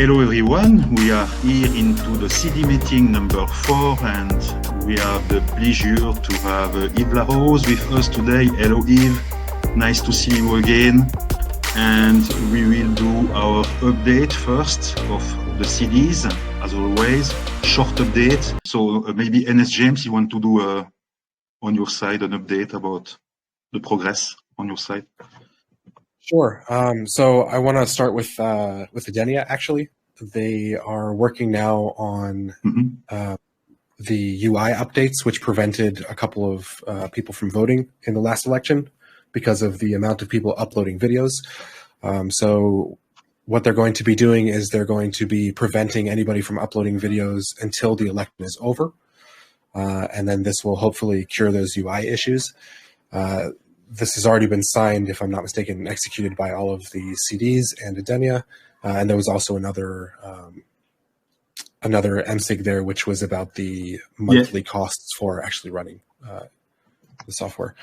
Hello everyone, we are here into the CD meeting number 4 and we have the pleasure to have Yves La Rose with us today. Hello Yves, nice to see you again. And we will do our update first of the CDs, as always, short update. So maybe NsJames, you want to do on your side an update about the progress on your side? Sure. So I want to start with Adenia, actually. They are working now on the UI updates, which prevented a couple of people from voting in the last election because of the amount of people uploading videos. So what they're going to be doing is they're going to be preventing anybody from uploading videos until the election is over. And then this will hopefully cure those UI issues. This has already been signed, if I'm not mistaken, and executed by all of the CDs and Adenia. And there was also another MSIG there, which was about the monthly costs for actually running the software.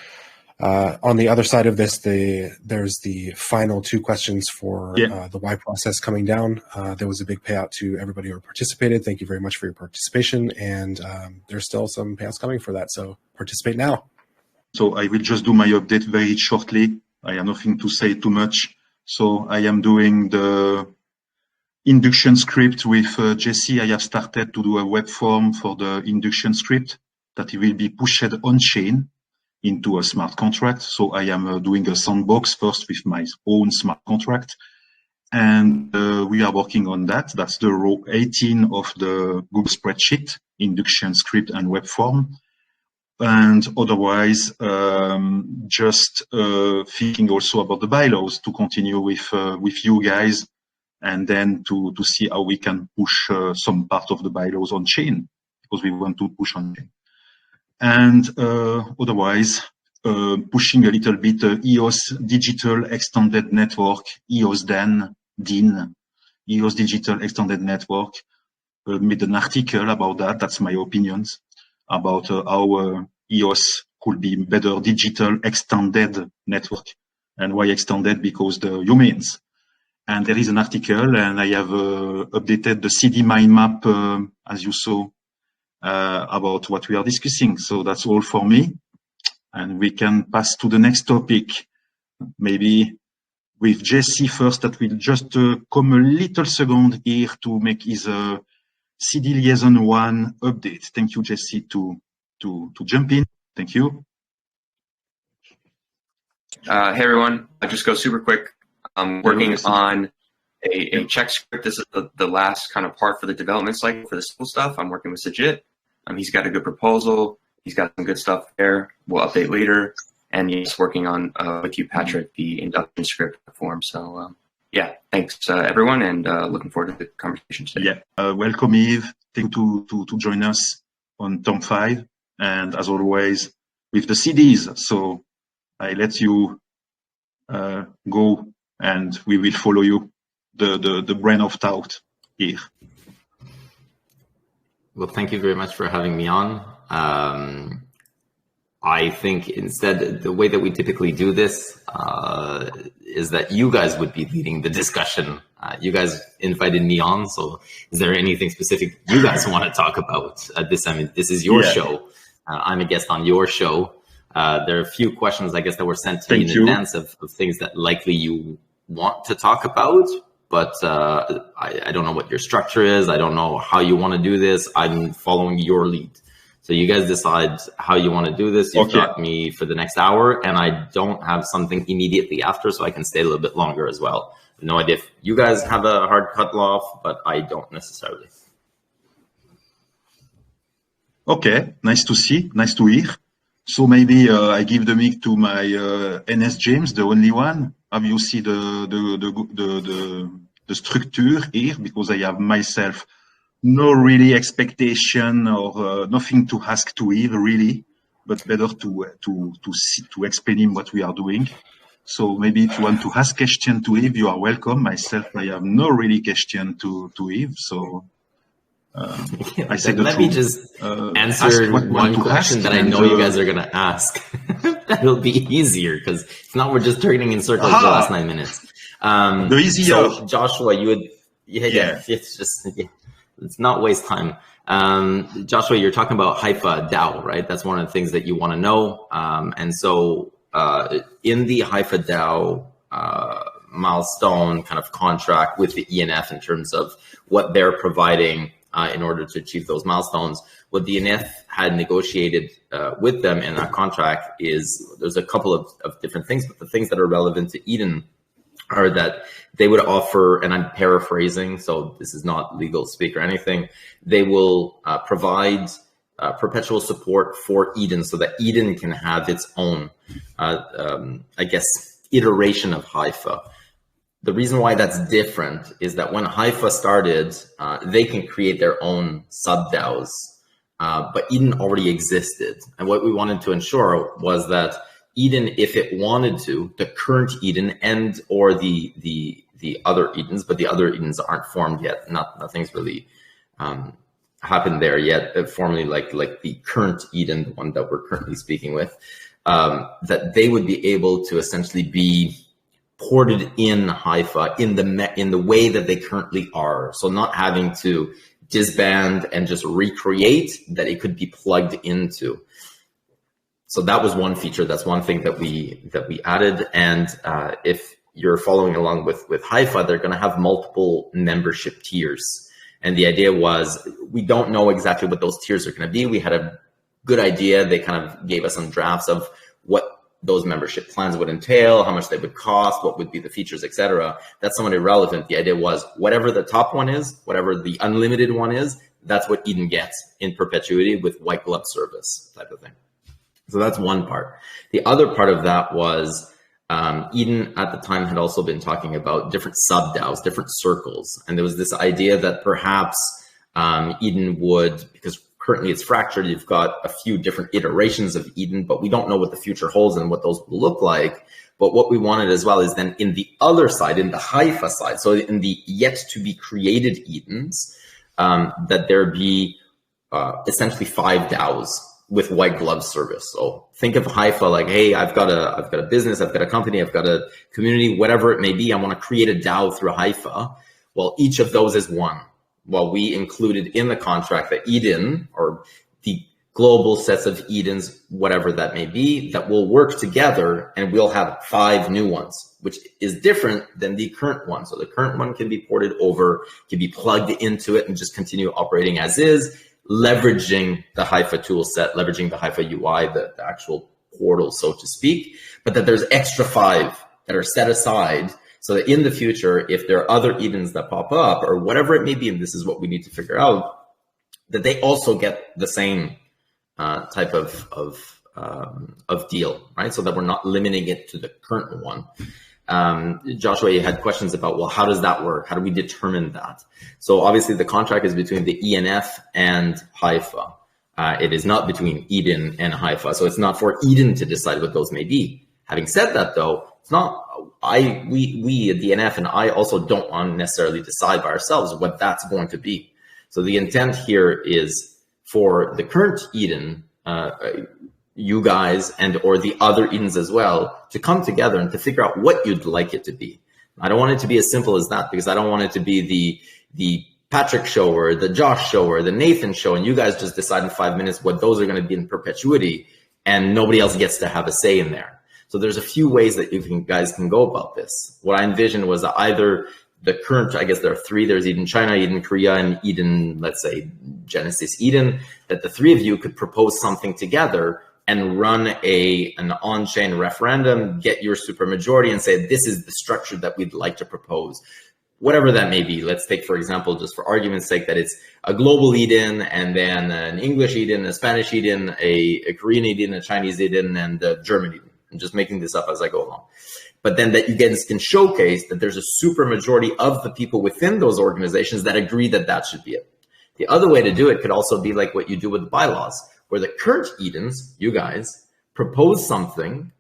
On the other side of this, there's the final 2 questions for the Y process coming down. There was a big payout to everybody who participated. Thank you very much for your participation. And there's still some payouts coming for that. So participate now. So I will just do my update very shortly. I have nothing to say too much. So I am doing the induction script with Jesse. I have started to do a web form for the induction script that will be pushed on-chain into a smart contract. So I am doing a sandbox first with my own smart contract. And we are working on that. That's the row 18 of the Google spreadsheet, induction script and web form. And otherwise, just thinking also about the bylaws to continue with you guys, and then to see how we can push some part of the bylaws on chain, because we want to push on chain. And otherwise, pushing a little bit EOS Digital Extended Network, EOS DIN, EOS Digital Extended Network. Made an article about that. That's my opinions about how EOS could be better digital extended network. And why extended? Because the humans. And there is an article, and I have updated the CD MindMap, as you saw, about what we are discussing. So that's all for me. And we can pass to the next topic, maybe with Jesse first, that will just come a little second here to make his CD Liaison 1 update. Thank you, Jesse, to jump in. Thank you. Hey, everyone. I'll just go super quick. I'm working on a check script. This is the last kind of part for the development cycle for the simple stuff. I'm working with Sajid. He's got a good proposal. He's got some good stuff there. We'll update later. And he's working on, with you, Patrick, the induction script form. So, yeah, thanks, everyone, and looking forward to the conversation today. Yeah, welcome, Yves. Thank you to join us on Tom 5, and as always, with the CDs. So I let you go, and we will follow you, the brain of thought here. Well, thank you very much for having me on. I think instead, the way that we typically do this is that you guys would be leading the discussion. You guys invited me on, so is there anything specific you guys want to talk about at this? I mean, this is your show. I'm a guest on your show. There are a few questions, I guess, that were sent to me in advance of things that likely you want to talk about, but I don't know what your structure is. I don't know how you want to do this. I'm following your lead. So you guys decide how you want to do this. You've got me for the next hour, and I don't have something immediately after, so I can stay a little bit longer as well. No idea if you guys have a hard cut off, but I don't necessarily. Okay, nice to see, nice to hear. So maybe I give the mic to my NsJames, the only one. Have you see the structure here? Because I have myself no really expectation or nothing to ask to Yves really, but better to explain him what we are doing. So maybe if you want to ask question to Yves, you are welcome. Myself, I have no really question to Yves. So I said let me just answer one question that I know you guys are going to ask. That'll be easier, because if not, we're just turning in circles for the last 9 minutes. The easier. So Joshua, It's just, let's not waste time. Joshua, you're talking about Hypha DAO, right? That's one of the things that you want to know. And so in the Hypha DAO milestone kind of contract with the ENF in terms of what they're providing in order to achieve those milestones, what the ENF had negotiated with them in that contract is there's a couple of different things, but the things that are relevant to Eden are that they would offer, and I'm paraphrasing, so this is not legal speak or anything, they will provide perpetual support for Eden so that Eden can have its own, I guess, iteration of Hypha. The reason why that's different is that when Hypha started, they can create their own sub-DAOs, but Eden already existed. And what we wanted to ensure was that Eden, if it wanted to, the current Eden and or the other Edens, but the other Edens aren't formed yet. Nothing's really happened there yet, formally like the current Eden, the one that we're currently speaking with, that they would be able to essentially be ported in Hypha in the way that they currently are. So not having to disband and just recreate, that it could be plugged into. So that was one feature. That's one thing that we added. And if you're following along with Hypha, they're going to have multiple membership tiers. And the idea was, we don't know exactly what those tiers are going to be. We had a good idea. They kind of gave us some drafts of what those membership plans would entail, how much they would cost, what would be the features, etc. That's somewhat irrelevant. The idea was, whatever the top one is, whatever the unlimited one is, that's what Eden gets in perpetuity with white glove service type of thing. So that's one part. The other part of that was Eden at the time had also been talking about different sub-DAOs, different circles. And there was this idea that perhaps Eden would, because currently it's fractured, you've got a few different iterations of Eden, but we don't know what the future holds and what those will look like. But what we wanted as well is then in the other side, in the Hypha side, so in the yet to be created Edens, that there be essentially 5 DAOs with white glove service. So think of Hypha like, hey, I've got a business, I've got a company, I've got a community, whatever it may be. I want to create a DAO through Hypha. Well, each of those is one. Well, we included in the contract that Eden, or the global sets of Edens, whatever that may be, that will work together, and we'll have 5 new ones, which is different than the current one. So the current one can be ported over, can be plugged into it and just continue operating as is, leveraging the Hypha tool set, leveraging the Hypha UI, the actual portal, so to speak, but that there's extra 5 that are set aside so that in the future, if there are other Edens that pop up or whatever it may be, and this is what we need to figure out, that they also get the same type of deal, right? So that we're not limiting it to the current one. Joshua, you had questions about, well, how does that work? How do we determine that? So obviously the contract is between the ENF and Hypha. It is not between Eden and Hypha. So it's not for Eden to decide what those may be. Having said that though, it's not, we at the ENF and I also don't want to necessarily decide by ourselves what that's going to be. So the intent here is for the current Eden, you guys and or the other Edens as well, to come together and to figure out what you'd like it to be. I don't want it to be as simple as that, because I don't want it to be the Patrick show or the Josh show or the Nathan show, and you guys just decide in 5 minutes what those are going to be in perpetuity, and nobody else gets to have a say in there. So there's a few ways that you guys can go about this. What I envisioned was that either the current, I guess there are 3, there's Eden China, Eden Korea, and Eden, let's say Genesis Eden, that the 3 of you could propose something together and run an on-chain referendum, get your supermajority and say, this is the structure that we'd like to propose. Whatever that may be. Let's take, for example, just for argument's sake, that it's a global Eden, and then an English Eden, a Spanish Eden, a Korean Eden, a Chinese Eden, and a German Eden. I'm just making this up as I go along. But then that you guys can showcase that there's a super majority of the people within those organizations that agree that that should be it. The other way to do it could also be like what you do with the bylaws, where the current Edens, you guys, propose something,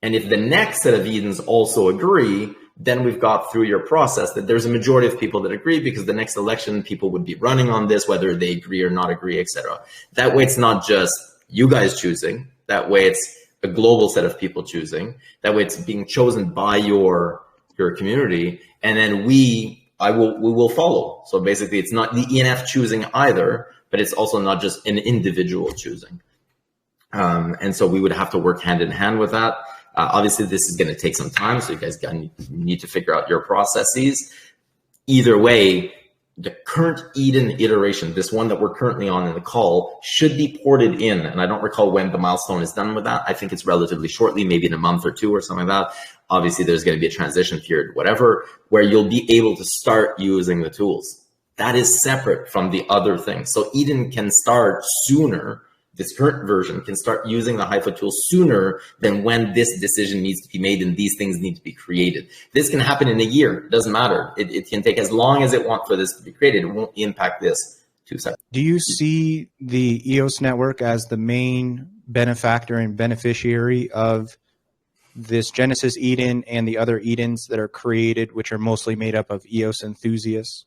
and if the next set of Edens also agree, then we've got through your process that there's a majority of people that agree, because the next election people would be running on this, whether they agree or not agree, etc. That way it's not just you guys choosing. That way it's a global set of people choosing. That way it's being chosen by your community. And then we we will follow. So basically, it's not the ENF choosing either, but it's also not just an individual choosing. And so we would have to work hand in hand with that. Obviously, this is going to take some time, so you guys need to figure out your processes. Either way, the current Eden iteration, this one that we're currently on in the call, should be ported in. And I don't recall when the milestone is done with that. I think it's relatively shortly, maybe in a month or two or something like that. Obviously, there's going to be a transition period, whatever, where you'll be able to start using the tools. That is separate from the other things. So Eden can start sooner. This current version can start using the Hypha tool sooner than when this decision needs to be made and these things need to be created. This can happen in a year. It doesn't matter. It can take as long as it wants for this to be created. It won't impact this 2 seconds. Do you see the EOS network as the main benefactor and beneficiary of this Genesis Eden and the other Edens that are created, which are mostly made up of EOS enthusiasts?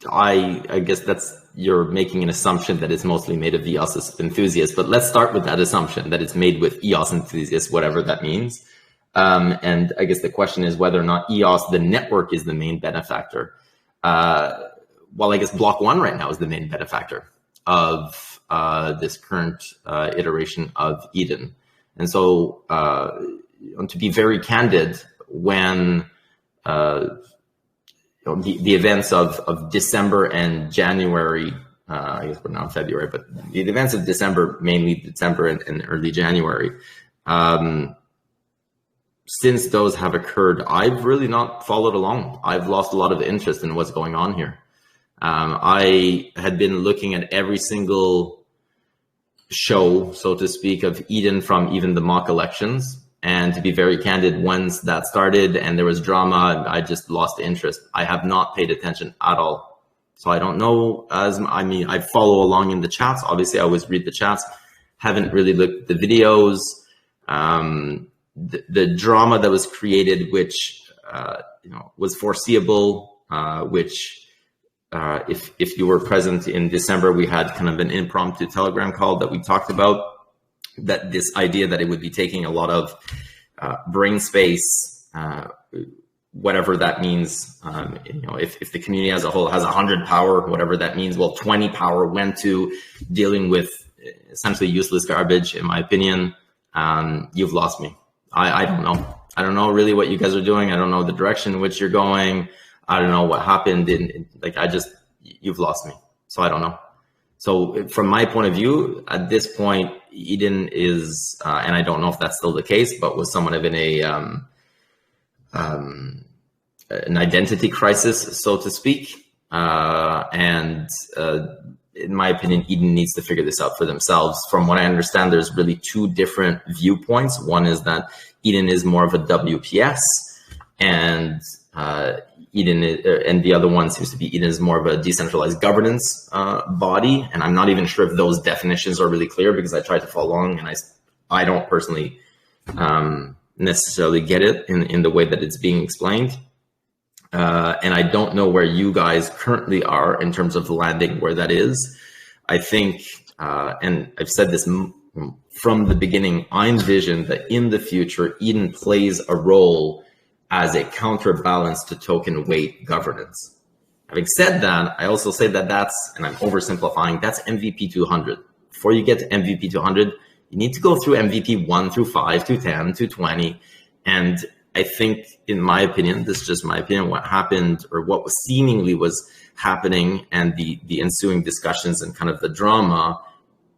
I guess you're making an assumption that it's mostly made of EOS enthusiasts, but let's start with that assumption that it's made with EOS enthusiasts, whatever that means. And I guess the question is whether or not EOS, the network, is the main benefactor. Well, I guess Block 1 right now is the main benefactor of this current iteration of Eden. And so to be very candid, when the events of December and January, I guess we're now in February, but the events of December, mainly December and early January, since those have occurred, I've really not followed along. I've lost a lot of interest in what's going on here. I had been looking at every single show, so to speak, of Eden from even the mock elections. And to be very candid, once that started and there was drama, I just lost interest. I have not paid attention at all. So I don't know, I follow along in the chats. Obviously, I always read the chats. Haven't really looked at the videos. The drama that was created, which was foreseeable, which if you were present in December, we had kind of an impromptu Telegram call that we talked about. That this idea that it would be taking a lot of brain space, whatever that means. If the community as a whole has 100 power, whatever that means, well, 20 power went to dealing with essentially useless garbage, in my opinion. You've lost me. I don't know. I don't know really what you guys are doing. I don't know the direction in which you're going. I don't know what happened. You've lost me. So I don't know. So from my point of view, at this point, Eden is, and I don't know if that's still the case, but was somewhat of an identity crisis, so to speak. In my opinion, Eden needs to figure this out for themselves. From what I understand, there's really two different viewpoints. One is that Eden is more of a WPS, and Eden and the other one seems to be Eden is more of a decentralized governance body. And I'm not even sure if those definitions are really clear, because I tried to follow along and I don't personally necessarily get it in the way that it's being explained. And I don't know where you guys currently are in terms of landing where that is. I think, and I've said this from the beginning, I envision that in the future, Eden plays a role as a counterbalance to token weight governance. Having said that, I also say that that's, and I'm oversimplifying, that's MVP 200. Before you get to MVP 200, you need to go through MVP 1 through 5 to 10 to 20. And I think, in my opinion, this is just my opinion, what happened, or what was seemingly was happening, and the ensuing discussions and kind of the drama,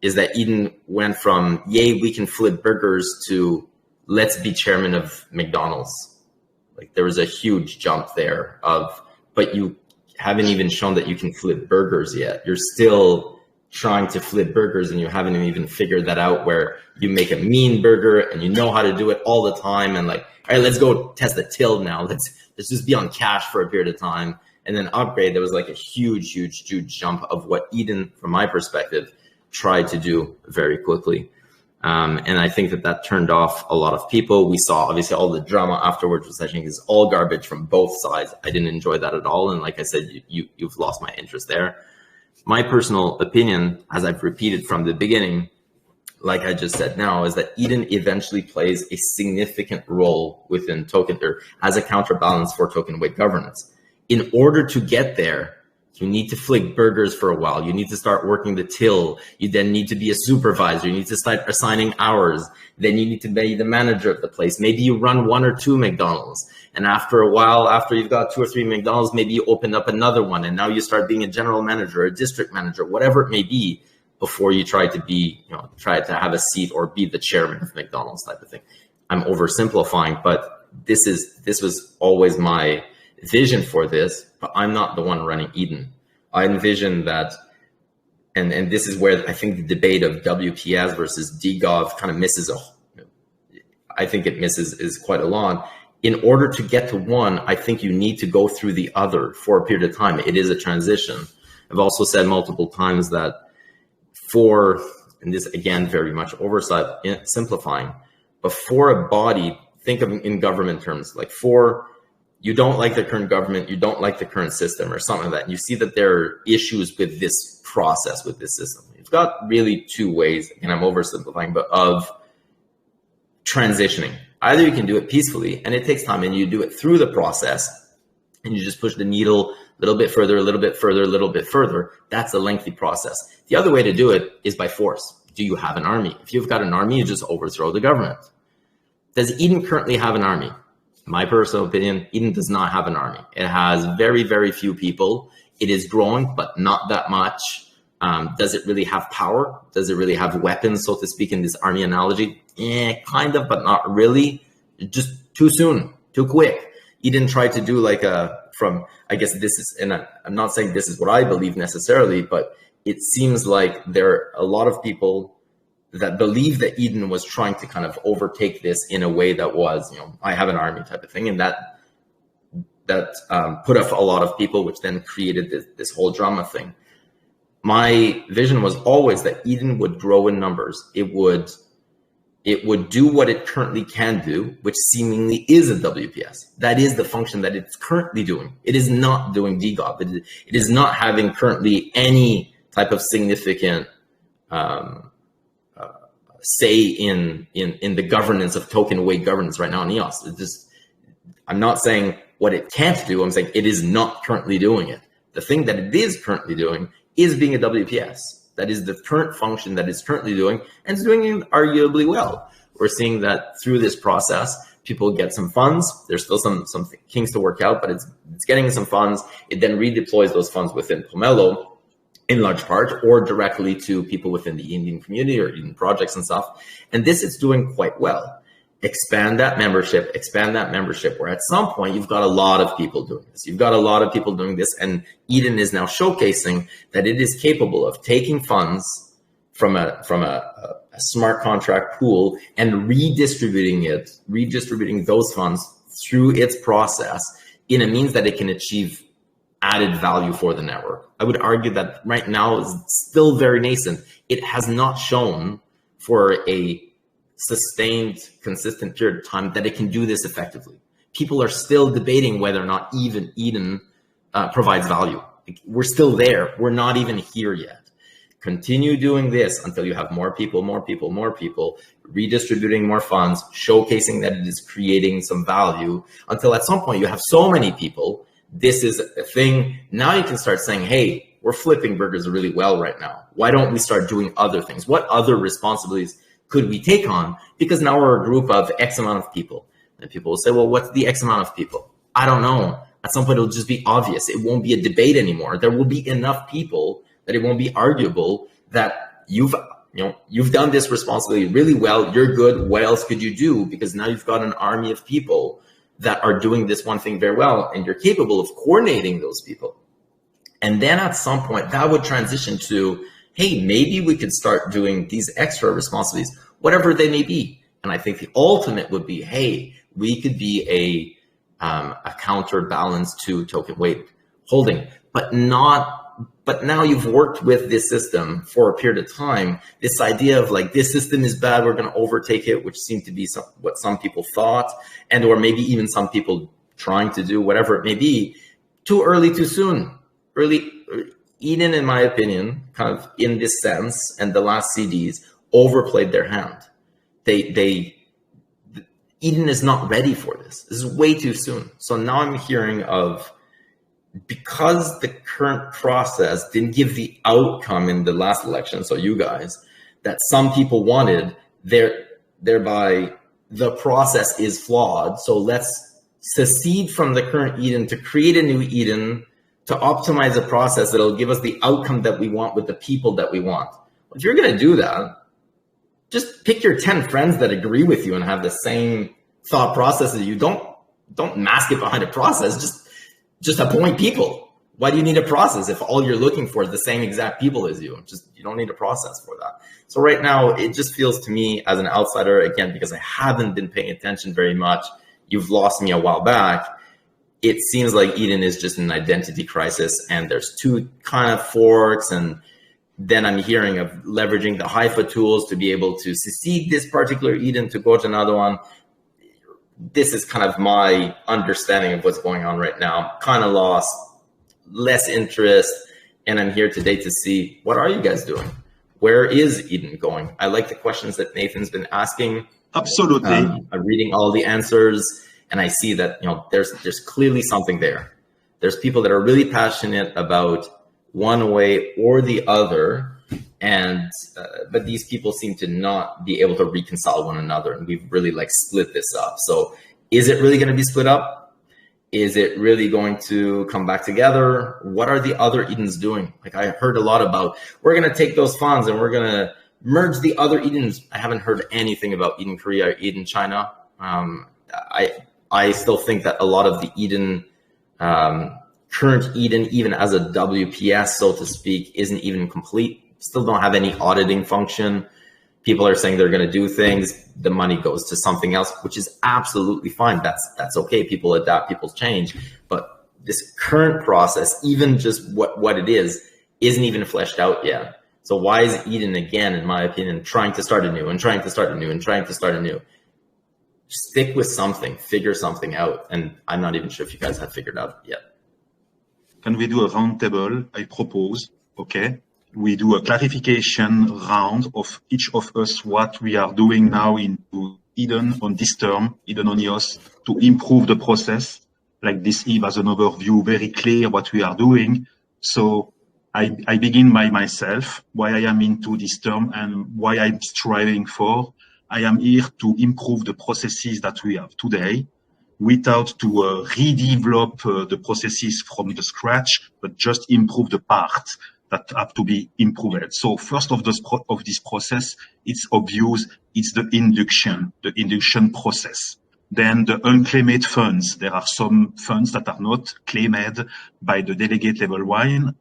is that Eden went from, yay, we can flip burgers, to let's be chairman of McDonald's. Like, there was a huge jump there but you haven't even shown that you can flip burgers yet. You're still trying to flip burgers, and you haven't even figured that out, where you make a mean burger and you know how to do it all the time. And like, all right, let's go test the till now. Let's just be on cash for a period of time and then upgrade. There was like a huge jump of what Eden, from my perspective, tried to do very quickly. And I think that turned off a lot of people. We saw obviously all the drama afterwards, which I think is all garbage from both sides. I didn't enjoy that at all. And like I said, you've lost my interest there. My personal opinion, as I've repeated from the beginning, like I just said now, is that Eden eventually plays a significant role within token, or as a counterbalance for token weight governance. In order to get there, you need to flick burgers for a while. You need to start working the till. You then need to be a supervisor. You need to start assigning hours. Then you need to be the manager of the place. Maybe you run 1 or 2 McDonald's. And after a while, after you've got 2 or 3 McDonald's, maybe you open up another one. And now you start being a general manager, a district manager, whatever it may be, before you try to be, try to have a seat or be the chairman of McDonald's type of thing. I'm oversimplifying, but this was always my vision for this, but I'm not the one running Eden. I envision that, and this is where I think the debate of WPS versus DGOV kind of misses I think it misses is quite a lot. In order to get to one, I think you need to go through the other for a period of time. It is a transition. I've also said multiple times that and this again, very much simplifying, but for a body, think of in government terms, like you don't like the current government, you don't like the current system or something like that. And you see that there are issues with this process, with this system. You've got really 2 ways, and I'm oversimplifying, but of transitioning. Either you can do it peacefully and it takes time and you do it through the process and you just push the needle a little bit further, a little bit further, a little bit further. That's a lengthy process. The other way to do it is by force. Do you have an army? If you've got an army, you just overthrow the government. Does Eden currently have an army? In my personal opinion, Eden does not have an army. It has very, very few people. It is growing, but not that much. Does it really have power? Does it really have weapons, so to speak, in this army analogy? Kind of, but not really. Just too soon, too quick. Eden tried to do I guess this is, and I'm not saying this is what I believe necessarily, but it seems like there are a lot of people that believe that Eden was trying to kind of overtake this in a way that was, I have an army type of thing. And that put off a lot of people, which then created this whole drama thing. My vision was always that Eden would grow in numbers. It would do what it currently can do, which seemingly is a WPS. That is the function that it's currently doing. It is not doing DGOV. It is not having currently any type of significant say in the governance of token weight governance right now in EOS. I'm not saying what it can't do. I'm saying it is not currently doing it. The thing that it is currently doing is being a WPS. That is the current function that it's currently doing, and it's doing it arguably well. We're seeing that through this process, people get some funds. There's still some kinks to work out, but it's getting some funds. It then redeploys those funds within Pomelo in large part, or directly to people within the Indian community or Eden projects and stuff. And this is doing quite well. Expand that membership, where at some point you've got a lot of people doing this. You've got a lot of people doing this, and Eden is now showcasing that it is capable of taking funds from a smart contract pool and redistributing those funds through its process in a means that it can achieve added value for the network. I would argue that right now is still very nascent. It has not shown for a sustained, consistent period of time that it can do this effectively. People are still debating whether or not even Eden provides value. We're still there. We're not even here yet. Continue doing this until you have more people, redistributing more funds, showcasing that it is creating some value, until at some point you have so many people. This is a thing. Now you can start saying, hey, we're flipping burgers really well right now. Why don't we start doing other things? What other responsibilities could we take on? Because now we're a group of X amount of people. And people will say, well, what's the X amount of people? I don't know. At some point, it'll just be obvious. It won't be a debate anymore. There will be enough people that it won't be arguable that you've done this responsibility really well. You're good. What else could you do? Because now you've got an army of people that are doing this one thing very well, and you're capable of coordinating those people. And then at some point, that would transition to, hey, maybe we could start doing these extra responsibilities, whatever they may be. And I think the ultimate would be, hey, we could be a counterbalance to token weight holding, but now you've worked with this system for a period of time. This idea of like, this system is bad, we're going to overtake it, which seemed to be what some people thought, and or maybe even some people trying to do, whatever it may be. Too early, too soon. Eden, in my opinion, kind of in this sense, and the last CDs overplayed their hand. Eden is not ready for this. This is way too soon. So now I'm hearing of, because the current process didn't give the outcome in the last election, so you guys, that some people wanted, thereby the process is flawed. So let's secede from the current Eden to create a new Eden to optimize a process that'll give us the outcome that we want with the people that we want. If you're going to do that, just pick your 10 friends that agree with you and have the same thought process as you. Don't mask it behind a process. Just appoint people. Why do you need a process if all you're looking for is the same exact people as you? You don't need a process for that. So right now, it just feels to me as an outsider, again, because I haven't been paying attention very much, you've lost me a while back. It seems like Eden is just an identity crisis, and there's two kind of forks, and then I'm hearing of leveraging the Hypha tools to be able to secede this particular Eden to go to another one. This is kind of my understanding of what's going on right now. Kind of lost, less interest, and I'm here today to see, what are you guys doing? Where is Eden going? I like the questions that Nathan's been asking. Absolutely. I'm reading all the answers, and I see that there's clearly something there. There's people that are really passionate about one way or the other, and but these people seem to not be able to reconcile one another, and we've really split this up. So is it really going to be split up? Is it really going to come back together? What are the other Edens doing? I heard a lot about, we're going to take those funds and we're going to merge the other Edens. I haven't heard anything about Eden Korea or Eden China. I still think that a lot of the Eden, current Eden, even as a WPS, so to speak, isn't even complete. Still don't have any auditing function. People are saying they're going to do things. The money goes to something else, which is absolutely fine. That's okay. People adapt, people change. But this current process, even just what it is, isn't even fleshed out yet. So why is Eden, again, in my opinion, trying to start anew and trying to start anew and trying to start anew? Stick with something, figure something out. And I'm not even sure if you guys have figured out yet. Can we do a round table? I propose, okay? We do a clarification round of each of us what we are doing now into Eden on this term, Eden on EOS, to improve the process. Like this Yves has an overview, very clear what we are doing. So I begin by myself, why I am into this term and why I'm striving for. I am here to improve the processes that we have today without to redevelop the processes from the scratch, but just improve the parts that have to be improved. So first of this process, it's obvious, it's the induction process. Then the unclaimed funds. There are some funds that are not claimed by the delegate level one,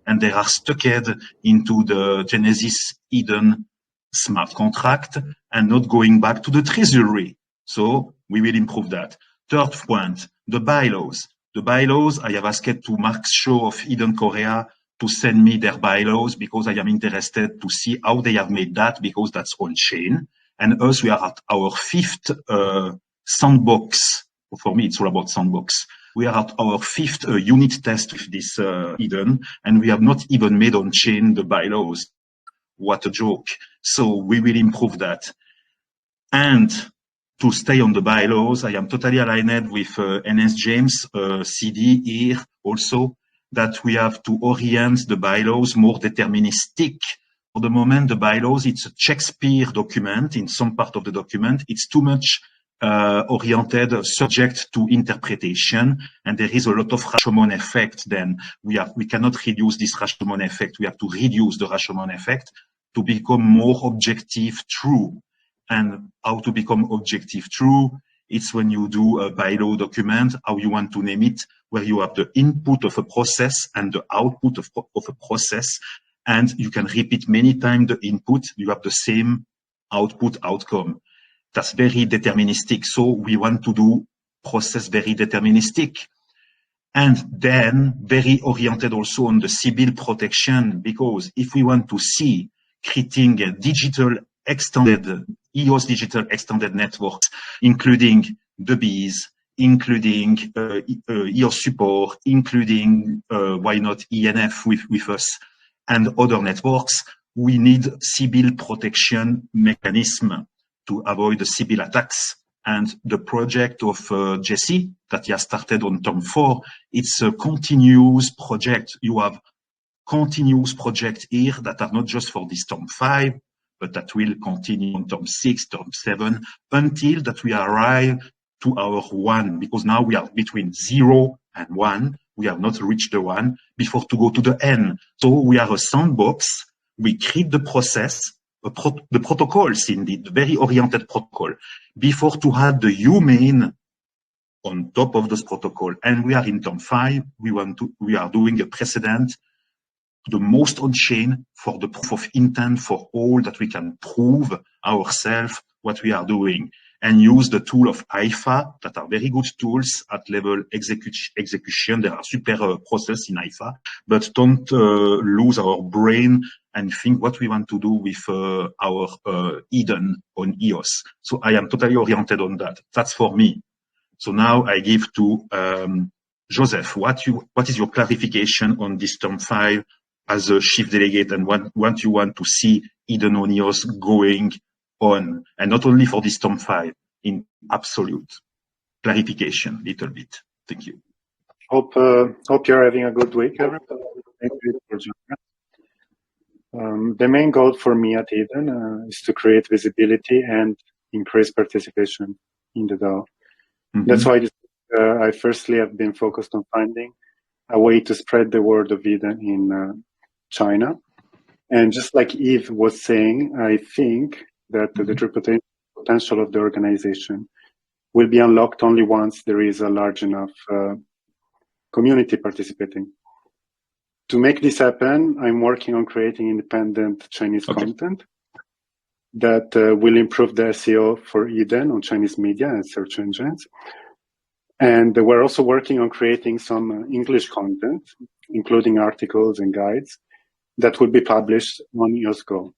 and they are stuck into the Genesis Eden smart contract and not going back to the Treasury. So we will improve that. Third point, the bylaws. The bylaws, I have asked to Mark Shaw of Eden Korea to send me their bylaws because I am interested to see how they have made that, because that's on chain. And us, we are at our 5th sandbox. For me, it's all about sandbox. We are at our 5th unit test with this Eden, and we have not even made on chain the bylaws. What a joke. So we will improve that. And to stay on the bylaws, I am totally aligned with NsJames CD here also, that we have to orient the bylaws more deterministic. For the moment, the bylaws, it's a Shakespeare document. In some part of the document, it's too much oriented, subject to interpretation, and there is a lot of Rashomon effect. Then we cannot reduce this Rashomon effect. We have to reduce the Rashomon effect to become more objective true. And how to become objective true? It's when you do a bylaw document, how you want to name it, where you have the input of a process and the output of a process, and you can repeat many times the input, you have the same output outcome. That's very deterministic. So we want to do process very deterministic. And then very oriented also on the Sybil protection, because if we want to see creating a digital extended, EOS digital extended networks, including the bees, including EOS support, including, why not ENF with us, and other networks, we need Sybil protection mechanism to avoid the Sybil attacks. And the project of Jesse that he has started on term 4, it's a continuous project. You have continuous projects here that are not just for this term 5, but that will continue on term 6, term 7, until that we arrive to our 1, because now we are between 0 and 1. We have not reached the 1 before to go to the N. So we are a sandbox. We create the process, the protocols indeed, very oriented protocol, before to have the human on top of this protocol. And we are in term 5. We are doing a precedent, the most on chain for the proof of intent for all that we can prove ourselves what we are doing, and use the tool of Hypha that are very good tools at level execution. There are super process in Hypha, but don't lose our brain and think what we want to do with our Eden on EOS. So I am totally oriented on that. That's for me. So now I give to Joseph. What is your clarification on this term 5 as a chief delegate, and what you want to see Eden on EOS going on, and not only for this term 5, in absolute clarification, little bit. Thank you. Hope you're having a good week, everyone. Thank you for joining us. The main goal for me at Eden is to create visibility and increase participation in the DAO. Mm-hmm. That's why I firstly have been focused on finding a way to spread the word of Eden in China. And just like Yves was saying, I think that the true potential of the organization will be unlocked only once there is a large enough community participating. To make this happen, I'm working on creating independent Chinese content that will improve the SEO for Eden on Chinese media and search engines. And we're also working on creating some English content, including articles and guides, that will be published on EOS Go.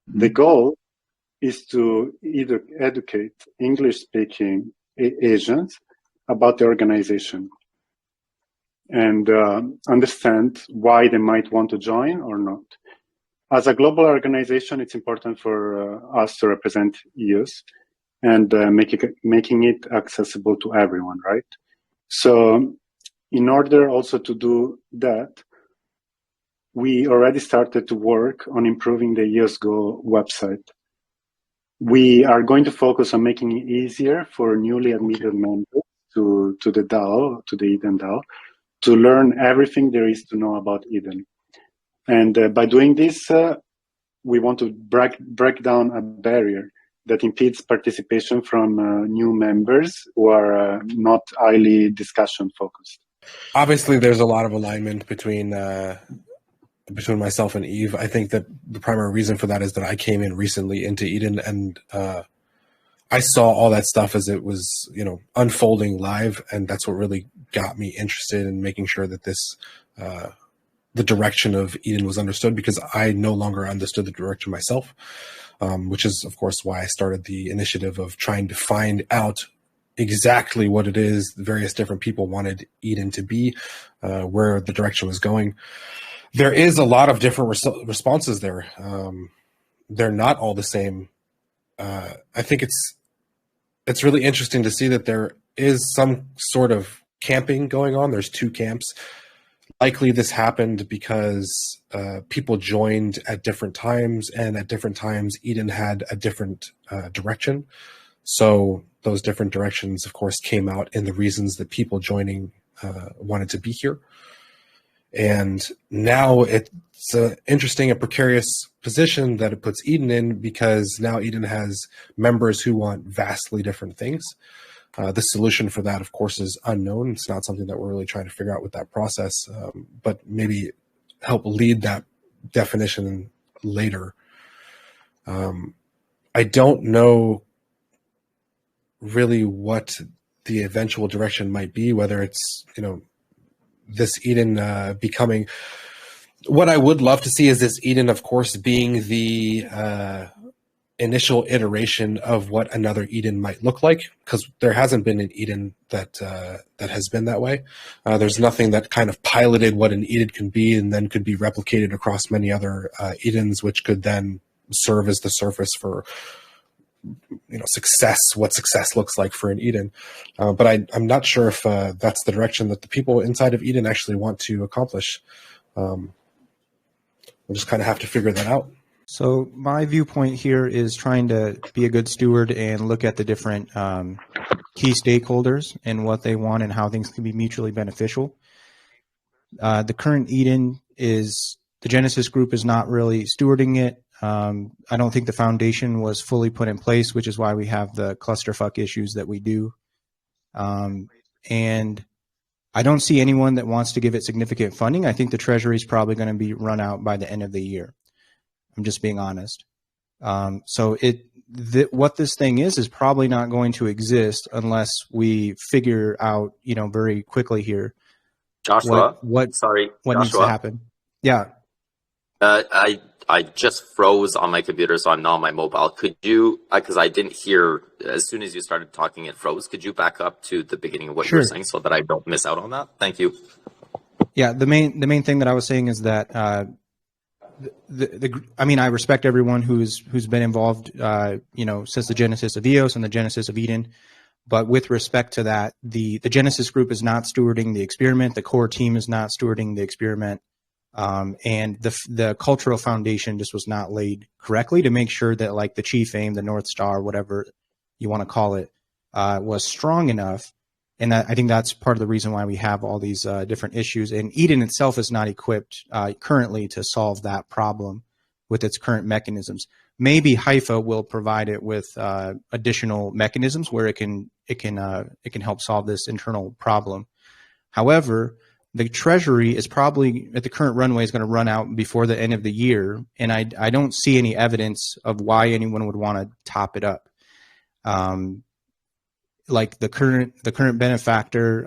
The goal is to either educate English-speaking Asians about the organization and understand why they might want to join or not. As a global organization, it's important for us to represent EOS and making it accessible to everyone, right? So in order also to do that, we already started to work on improving the EOS Go website. We are going to focus on making it easier for newly admitted members to the DAO, to the Eden DAO, to learn everything there is to know about Eden. And by doing this, we want to break down a barrier that impedes participation from new members who are not highly discussion focused. Obviously, there's a lot of alignment between myself and Yves. I think that the primary reason for that is that I came in recently into Eden, and I saw all that stuff as it was, unfolding live, and that's what really got me interested in making sure that this, the direction of Eden was understood, because I no longer understood the direction myself, which is, of course, why I started the initiative of trying to find out exactly what it is the various different people wanted Eden to be, where the direction was going. There is a lot of different responses there. They're not all the same. I think it's really interesting to see that there is some sort of camping going on. There's two camps. Likely this happened because people joined at different times, and at different times Eden had a different direction. So those different directions, of course, came out in the reasons that people joining wanted to be here. And now it's an interesting and precarious position that it puts Eden in, because now Eden has members who want vastly different things. The solution for that, of course, is unknown. It's not something that we're really trying to figure out with that process, but maybe help lead that definition later. I don't know really what the eventual direction might be, whether it's, this Eden becoming, what I would love to see is this Eden, of course, being the initial iteration of what another Eden might look like, because there hasn't been an Eden that has been that way. There's nothing that kind of piloted what an Eden can be and then could be replicated across many other Edens, which could then serve as the surface for success, what success looks like for an Eden. But I'm not sure if that's the direction that the people inside of Eden actually want to accomplish. We'll just kind of have to figure that out. So my viewpoint here is trying to be a good steward and look at the different key stakeholders and what they want and how things can be mutually beneficial. The current Eden is, the Genesis group is not really stewarding it. I don't think the foundation was fully put in place, which is why we have the clusterfuck issues that we do. And I don't see anyone that wants to give it significant funding. I think the Treasury is probably going to be run out by the end of the year. I'm just being honest. So what this thing is probably not going to exist unless we figure out, very quickly here. Joshua, what needs to happen. Yeah. I just froze on my computer, so I'm not on my mobile. Could you, because I didn't hear, as soon as you started talking, it froze. Could you back up to the beginning of what you were saying so that I don't miss out on that? Thank you. Yeah, the main thing that I was saying is that I respect everyone who's been involved, since the genesis of EOS and the genesis of Eden. But with respect to that, the Genesis group is not stewarding the experiment. The core team is not stewarding the experiment. And the cultural foundation just was not laid correctly to make sure that, like, the chief aim, the North Star, whatever you want to call it, was strong enough. And I think that's part of the reason why we have all these different issues. And Eden itself is not equipped currently to solve that problem with its current mechanisms. Maybe Hypha will provide it with additional mechanisms where it can help solve this internal problem. However, the Treasury is probably, at the current runway, is going to run out before the end of the year, and I don't see any evidence of why anyone would want to top it up. Like the current benefactor,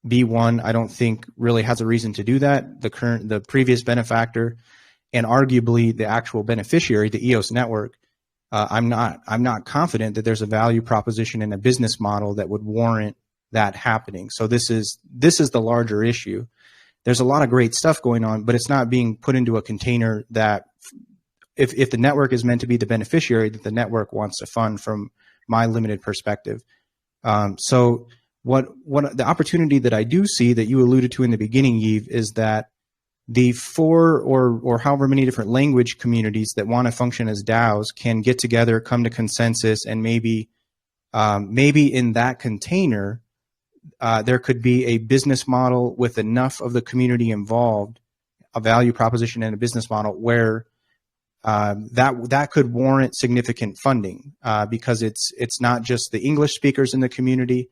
B1, I don't think really has a reason to do that. The previous benefactor, and arguably the actual beneficiary, the EOS network, I'm not confident that there's a value proposition in a business model that would warrant that happening. So this is the larger issue. There's a lot of great stuff going on, but it's not being put into a container that if the network is meant to be the beneficiary, that the network wants to fund from my limited perspective. So what the opportunity that I do see that you alluded to in the beginning, Yves, is that the 4 or however many different language communities that want to function as DAOs can get together, come to consensus, and maybe in that container, there could be a business model with enough of the community involved, a value proposition and a business model where that could warrant significant funding because it's not just the English speakers in the community,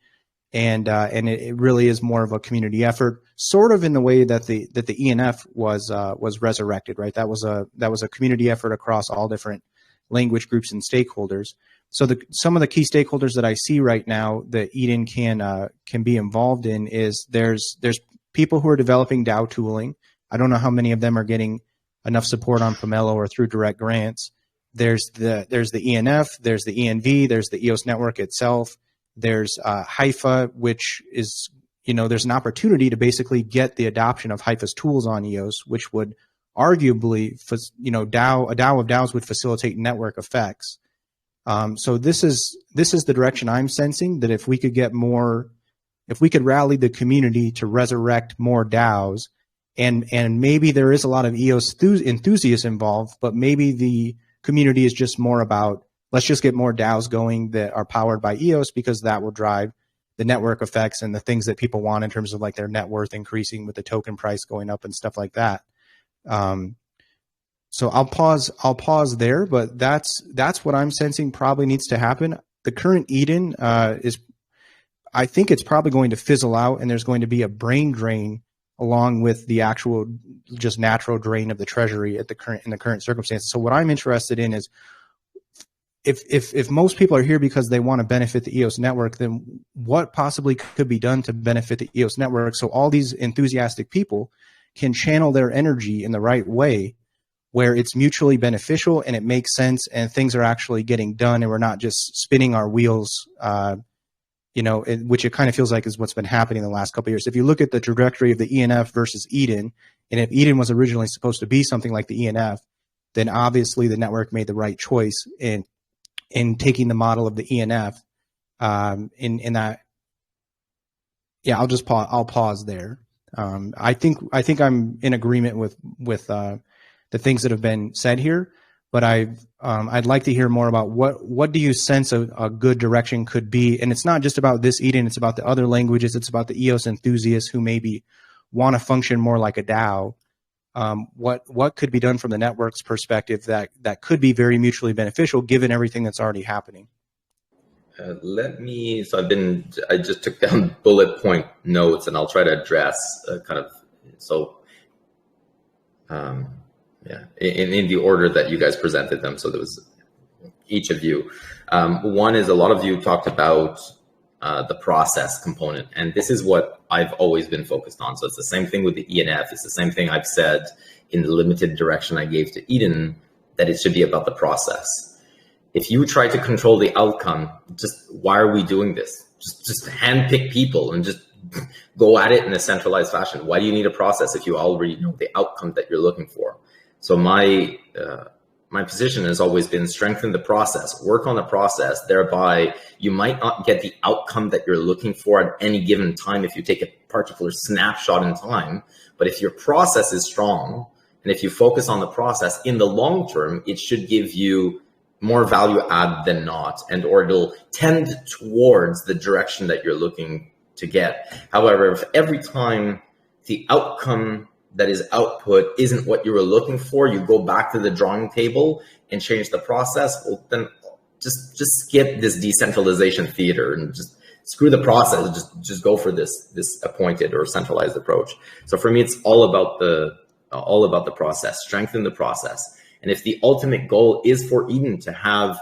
and it really is more of a community effort, sort of in the way that the ENF was resurrected, right? That was a community effort across all different language groups and stakeholders. So some of the key stakeholders that I see right now that Eden can be involved in is there's people who are developing DAO tooling. I don't know how many of them are getting enough support on Pomelo or through direct grants. There's the ENF, there's the ENV, there's the EOS network itself. There's Hypha, which is, there's an opportunity to basically get the adoption of Hypha's tools on EOS, which would arguably, a DAO of DAOs would facilitate network effects. So this is the direction I'm sensing, that if we could rally the community to resurrect more DAOs, and maybe there is a lot of EOS enthusiasts involved, but maybe the community is just more about, let's just get more DAOs going that are powered by EOS, because that will drive the network effects and the things that people want in terms of like their net worth increasing with the token price going up and stuff like that. So I'll pause there, but that's what I'm sensing probably needs to happen. The current Eden I think it's probably going to fizzle out, and there's going to be a brain drain along with the actual just natural drain of the Treasury in the current circumstances. So what I'm interested in is, if most people are here because they want to benefit the EOS network, then what possibly could be done to benefit the EOS network so all these enthusiastic people can channel their energy in the right way where it's mutually beneficial and it makes sense and things are actually getting done and we're not just spinning our wheels, which it kind of feels like is what's been happening in the last couple of years. If you look at the trajectory of the ENF versus Eden, and if Eden was originally supposed to be something like the ENF, then obviously the network made the right choice in taking the model of the ENF in that. Yeah, I'll pause there. I think I'm in agreement with the things that have been said here, but I'd like to hear more about what do you sense a good direction could be? And it's not just about this Eden, it's about the other languages, it's about the EOS enthusiasts who maybe want to function more like a DAO. What could be done from the network's perspective that could be very mutually beneficial given everything that's already happening? I just took down bullet point notes and I'll try to address in the order that you guys presented them. So there was each of you. One is a lot of you talked about the process component, and this is what I've always been focused on. So it's the same thing with the ENF. It's the same thing I've said in the limited direction I gave to Eden, that it should be about the process. If you try to control the outcome, why are we doing this? Just handpick people and just go at it in a centralized fashion. Why do you need a process if you already know the outcome that you're looking for? So my position has always been strengthen the process, work on the process. Thereby, you might not get the outcome that you're looking for at any given time if you take a particular snapshot in time. But if your process is strong and if you focus on the process in the long term, it should give you more value add than not, or it'll tend towards the direction that you're looking to get. However, if every time the outcome that is output isn't what you were looking for, you go back to the drawing table and change the process, well, then just skip this decentralization theater and just screw the process. Just go for this appointed or centralized approach. So for me, it's all about the process. Strengthen the process. And if the ultimate goal is for Eden to have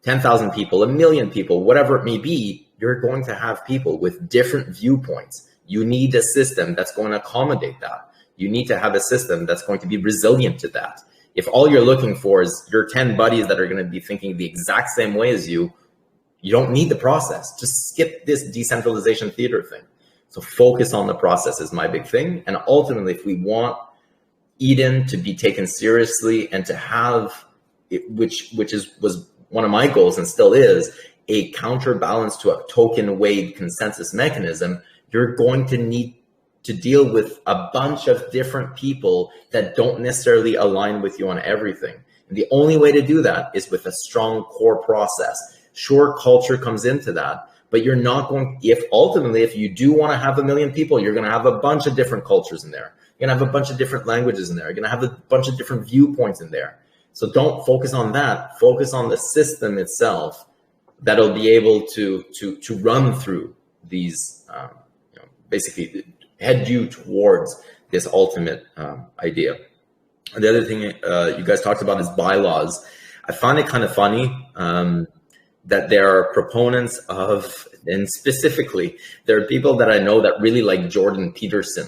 10,000 people, 1 million people, whatever it may be, you're going to have people with different viewpoints. You need a system that's going to accommodate that. You need to have a system that's going to be resilient to that. If all you're looking for is your 10 buddies that are going to be thinking the exact same way as you, you don't need the process. Just skip this decentralization theater thing. So focus on the process is my big thing. And ultimately, if we want Eden to be taken seriously and to have it, which was one of my goals and still is, a counterbalance to a token weighted consensus mechanism, you're going to need to deal with a bunch of different people that don't necessarily align with you on everything. And the only way to do that is with a strong core process. Sure, culture comes into that, but you're not going, if you do want to have 1 million people, you're going to have a bunch of different cultures in there. You're going to have a bunch of different languages in there. You're going to have a bunch of different viewpoints in there. So don't focus on that. Focus on the system itself that'll be able to run through these, basically head you towards this ultimate idea. And the other thing you guys talked about is bylaws. I find it kind of funny that there are proponents of, and specifically, there are people that I know that really like Jordan Peterson,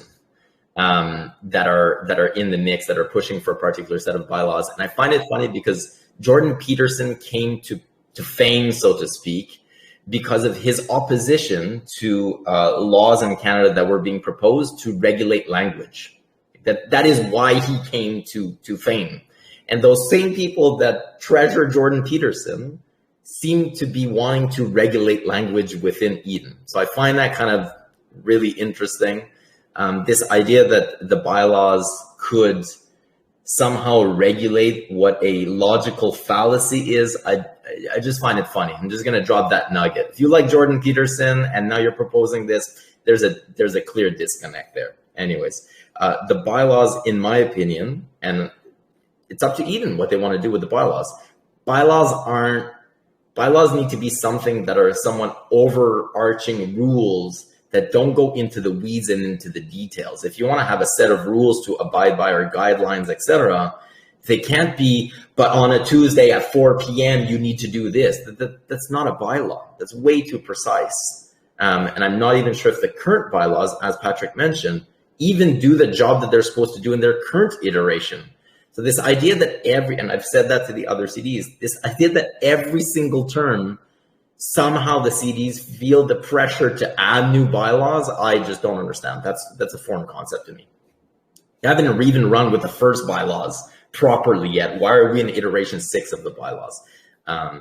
that are in the mix, that are pushing for a particular set of bylaws. And I find it funny because Jordan Peterson came to fame, so to speak, because of his opposition to laws in Canada that were being proposed to regulate language. That is why he came to fame. And those same people that treasure Jordan Peterson seem to be wanting to regulate language within Eden. So I find that kind of really interesting. This idea that the bylaws could somehow regulate what a logical fallacy is, I just find it funny. I'm just going to drop that nugget. If you like Jordan Peterson and now you're proposing this, there's a clear disconnect there. Anyways, the bylaws, in my opinion, and it's up to Eden what they want to do with the bylaws. Bylaws need to be something that are somewhat overarching rules that don't go into the weeds and into the details. If you want to have a set of rules to abide by or guidelines, etc., they can't be, but on a Tuesday at 4 p.m., you need to do this. That's not a bylaw. That's way too precise. And I'm not even sure if the current bylaws, as Patrick mentioned, even do the job that they're supposed to do in their current iteration. So this idea that and I've said that to the other CDs, this idea that every single term, somehow the CDs feel the pressure to add new bylaws, I just don't understand. That's a foreign concept to me. I haven't even run with the first bylaws properly yet. Why are we in iteration 6 of the bylaws?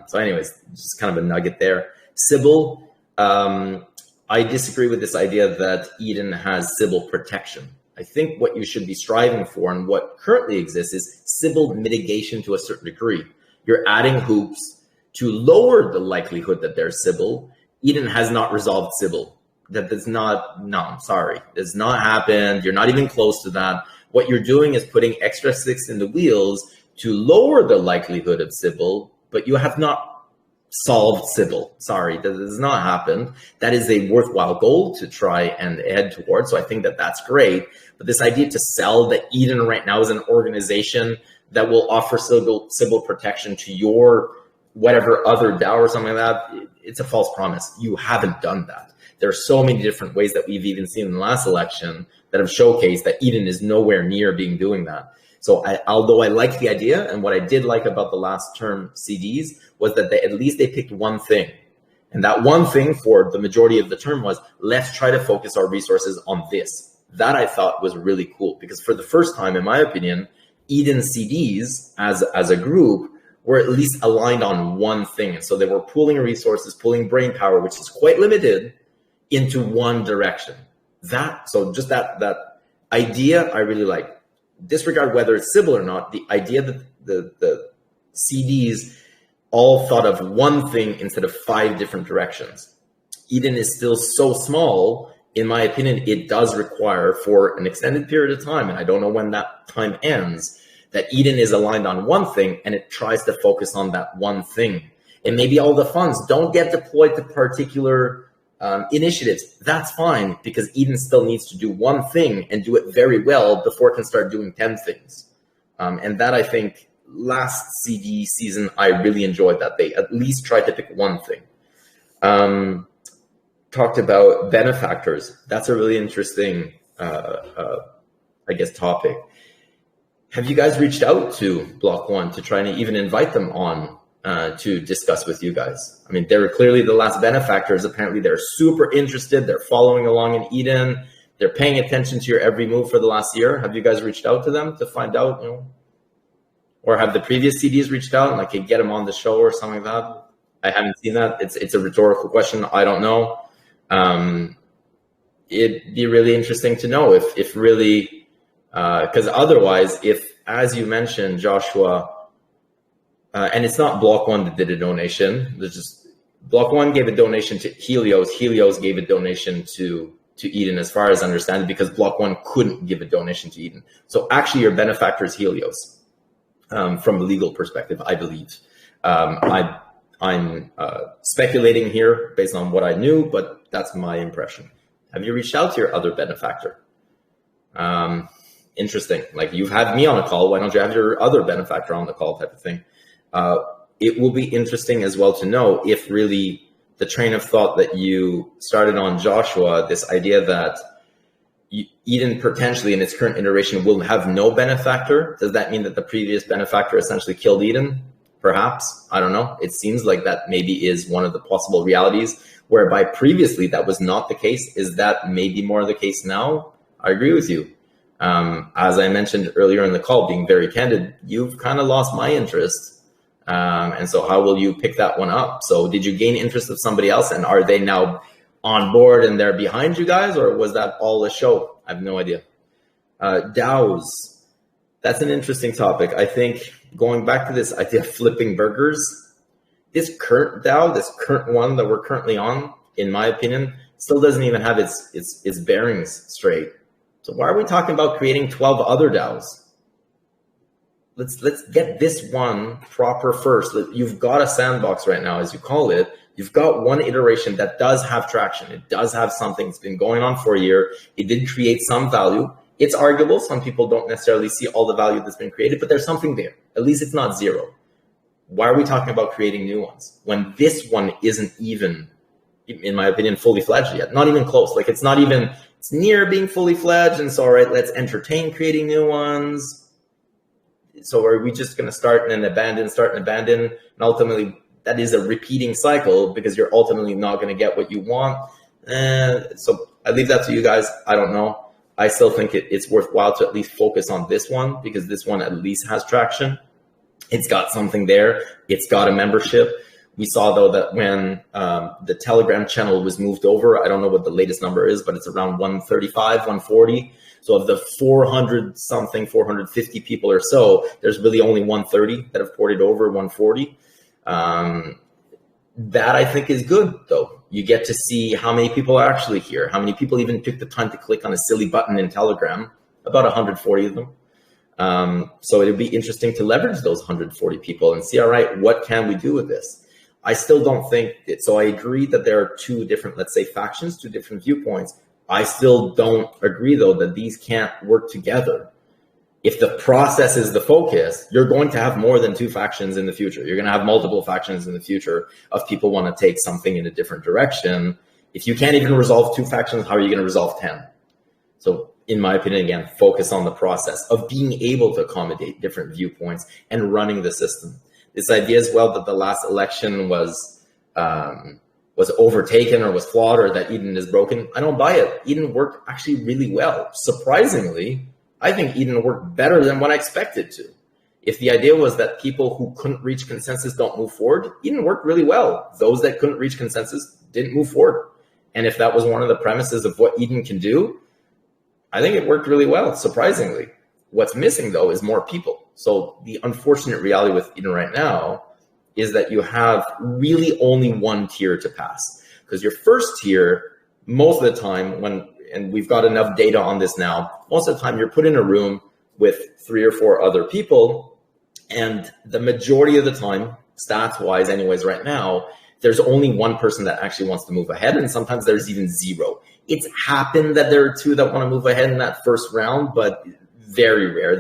So anyways, just kind of a nugget there. Sybil, I disagree with this idea that Eden has Sybil protection. I think what you should be striving for and what currently exists is Sybil mitigation to a certain degree. You're adding hoops to lower the likelihood that there's Sybil. Eden has not resolved Sybil. That does not, no, I'm sorry. It's not happened. You're not even close to that. What you're doing is putting extra sticks in the wheels to lower the likelihood of Sybil, but you have not solved Sybil. Sorry, that has not happened. That is a worthwhile goal to try and head towards. So I think that that's great. But this idea to sell that Eden right now is an organization that will offer Sybil protection to your whatever other DAO or something like that, it's a false promise. You haven't done that. There are so many different ways that we've even seen in the last election that have showcased that Eden is nowhere near doing that. So although I like the idea, and what I did like about the last term CDs was that at least they picked one thing. And that one thing for the majority of the term was, let's try to focus our resources on this. That I thought was really cool, because for the first time, in my opinion, Eden CDs as a group were at least aligned on one thing. And so they were pooling resources, pooling brain power, which is quite limited, into one direction. So just that idea I really like. Disregard whether it's Sybil or not, the idea that the CDs all thought of one thing instead of 5 different directions. Eden is still so small, in my opinion, it does require for an extended period of time, and I don't know when that time ends, that Eden is aligned on one thing and it tries to focus on that one thing. And maybe all the funds don't get deployed to particular initiatives. That's fine, because Eden still needs to do one thing and do it very well before it can start doing 10 things. And that, I think, last CD season, I really enjoyed that they at least tried to pick one thing. Talked about benefactors. That's a really interesting, I guess, topic. Have you guys reached out to Block One to try and even invite them on to discuss with you guys? I mean, they were clearly the last benefactors. Apparently, they're super interested. They're following along in Eden. They're paying attention to your every move for the last year. Have you guys reached out to them to find out, or have the previous CDs reached out and like, hey, get them on the show or something like that? I haven't seen that. It's a rhetorical question. I don't know. It'd be really interesting to know if really, because otherwise, if, as you mentioned, Joshua, and it's not Block One that did a donation. There's just Block One gave a donation to Helios. Helios gave a donation to Eden, as far as I understand it, because Block One couldn't give a donation to Eden. So actually, your benefactor is Helios, from a legal perspective, I believe. I'm speculating here based on what I knew, but that's my impression. Have you reached out to your other benefactor? Interesting. Like, you've had me on a call. Why don't you have your other benefactor on the call, type of thing? It will be interesting as well to know if really the train of thought that you started on, Joshua, this idea that Eden potentially in its current iteration will have no benefactor. Does that mean that the previous benefactor essentially killed Eden? Perhaps. I don't know. It seems like that maybe is one of the possible realities, whereby previously that was not the case. Is that maybe more the case now? I agree with you. As I mentioned earlier in the call, being very candid, you've kind of lost my interest. And so how will you pick that one up? So did you gain interest of somebody else, and are they now on board and they're behind you guys, or was that all a show? I have no idea. DAOs, that's an interesting topic. I think going back to this idea of flipping burgers, this current DAO, this current one that we're currently on, in my opinion, still doesn't even have its bearings straight. So why are we talking about creating 12 other DAOs? Let's get this one proper first. You've got a sandbox right now, as you call it. You've got one iteration that does have traction. It does have something. It's been going on for a year. It did create some value. It's arguable. Some people don't necessarily see all the value that's been created, but there's something there. At least it's not zero. Why are we talking about creating new ones when this one isn't even, in my opinion, fully fledged yet? Not even close. Like, it's not even, it's near being fully fledged. And so, all right, let's entertain creating new ones. So are we just going to start and abandon, and ultimately that is a repeating cycle because you're ultimately not going to get what you want? So I leave that to you guys. I don't know. I still think it's worthwhile to at least focus on this one because this one at least has traction. It's got something there. It's got a membership. We saw, though, that when the Telegram channel was moved over, I don't know what the latest number is, but it's around 135, 140. So of the 400-something, 450 people or so, there's really only 130 that have ported over, 140. That I think is good, though. You get to see how many people are actually here, how many people even took the time to click on a silly button in Telegram, about 140 of them. So it'll be interesting to leverage those 140 people and see, all right, what can we do with this? I still don't think it. So I agree that there are two different, let's say, factions, two different viewpoints. I still don't agree, though, that these can't work together. If the process is the focus, you're going to have more than two factions in the future. You're going to have multiple factions in the future of people want to take something in a different direction. If you can't even resolve two factions, how are you going to resolve 10? So in my opinion, again, focus on the process of being able to accommodate different viewpoints and running the system. This idea as well that the last election was overtaken or was flawed or that Eden is broken, I don't buy it. Eden worked actually really well. Surprisingly, I think Eden worked better than what I expected to. If the idea was that people who couldn't reach consensus don't move forward, Eden worked really well. Those that couldn't reach consensus didn't move forward. And if that was one of the premises of what Eden can do, I think it worked really well, surprisingly. What's missing, though, is more people. So the unfortunate reality with Eden right now is that you have really only one tier to pass. Because your first tier, most of the time, and we've got enough data on this now, most of the time you're put in a room with 3 or 4 other people, and the majority of the time, stats-wise anyways right now, there's only one person that actually wants to move ahead, and sometimes there's even 0. It's happened that there are 2 that want to move ahead in that first round, but very rare.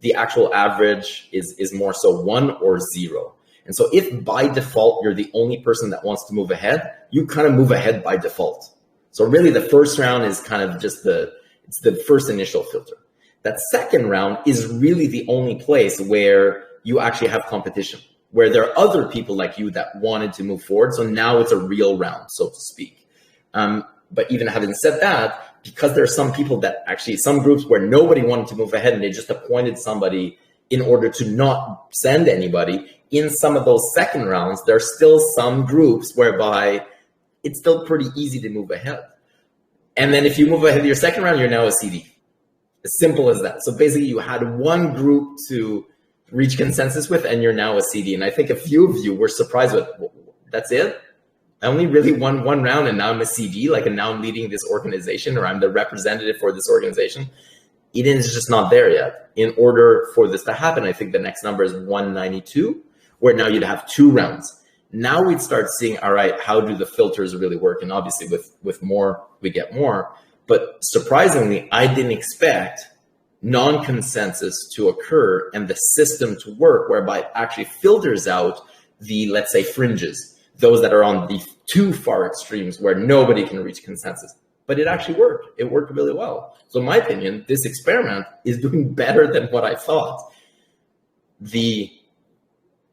The actual average is more so 1 or 0. And so if by default you're the only person that wants to move ahead, you kind of move ahead by default. So really the first round is kind of just it's the first initial filter. That second round is really the only place where you actually have competition, where there are other people like you that wanted to move forward. So now it's a real round, so to speak. But even having said that, because there are some people that actually, some groups where nobody wanted to move ahead and they just appointed somebody in order to not send anybody, in some of those second rounds, there are still some groups whereby it's still pretty easy to move ahead. And then if you move ahead to your second round, you're now a CD. As simple as that. So basically you had one group to reach consensus with and you're now a CD. And I think a few of you were surprised with, that's it? I only really won one round and now I'm a CD, and now I'm leading this organization or I'm the representative for this organization. Eden is just not there yet. In order for this to happen, I think the next number is 192, where now you'd have 2 rounds. Now we'd start seeing, all right, how do the filters really work? And obviously with more, we get more. But surprisingly, I didn't expect non-consensus to occur and the system to work whereby it actually filters out the, let's say, fringes, those that are on the too far extremes where nobody can reach consensus. But it actually worked. It worked really well. So in my opinion, this experiment is doing better than what I thought. The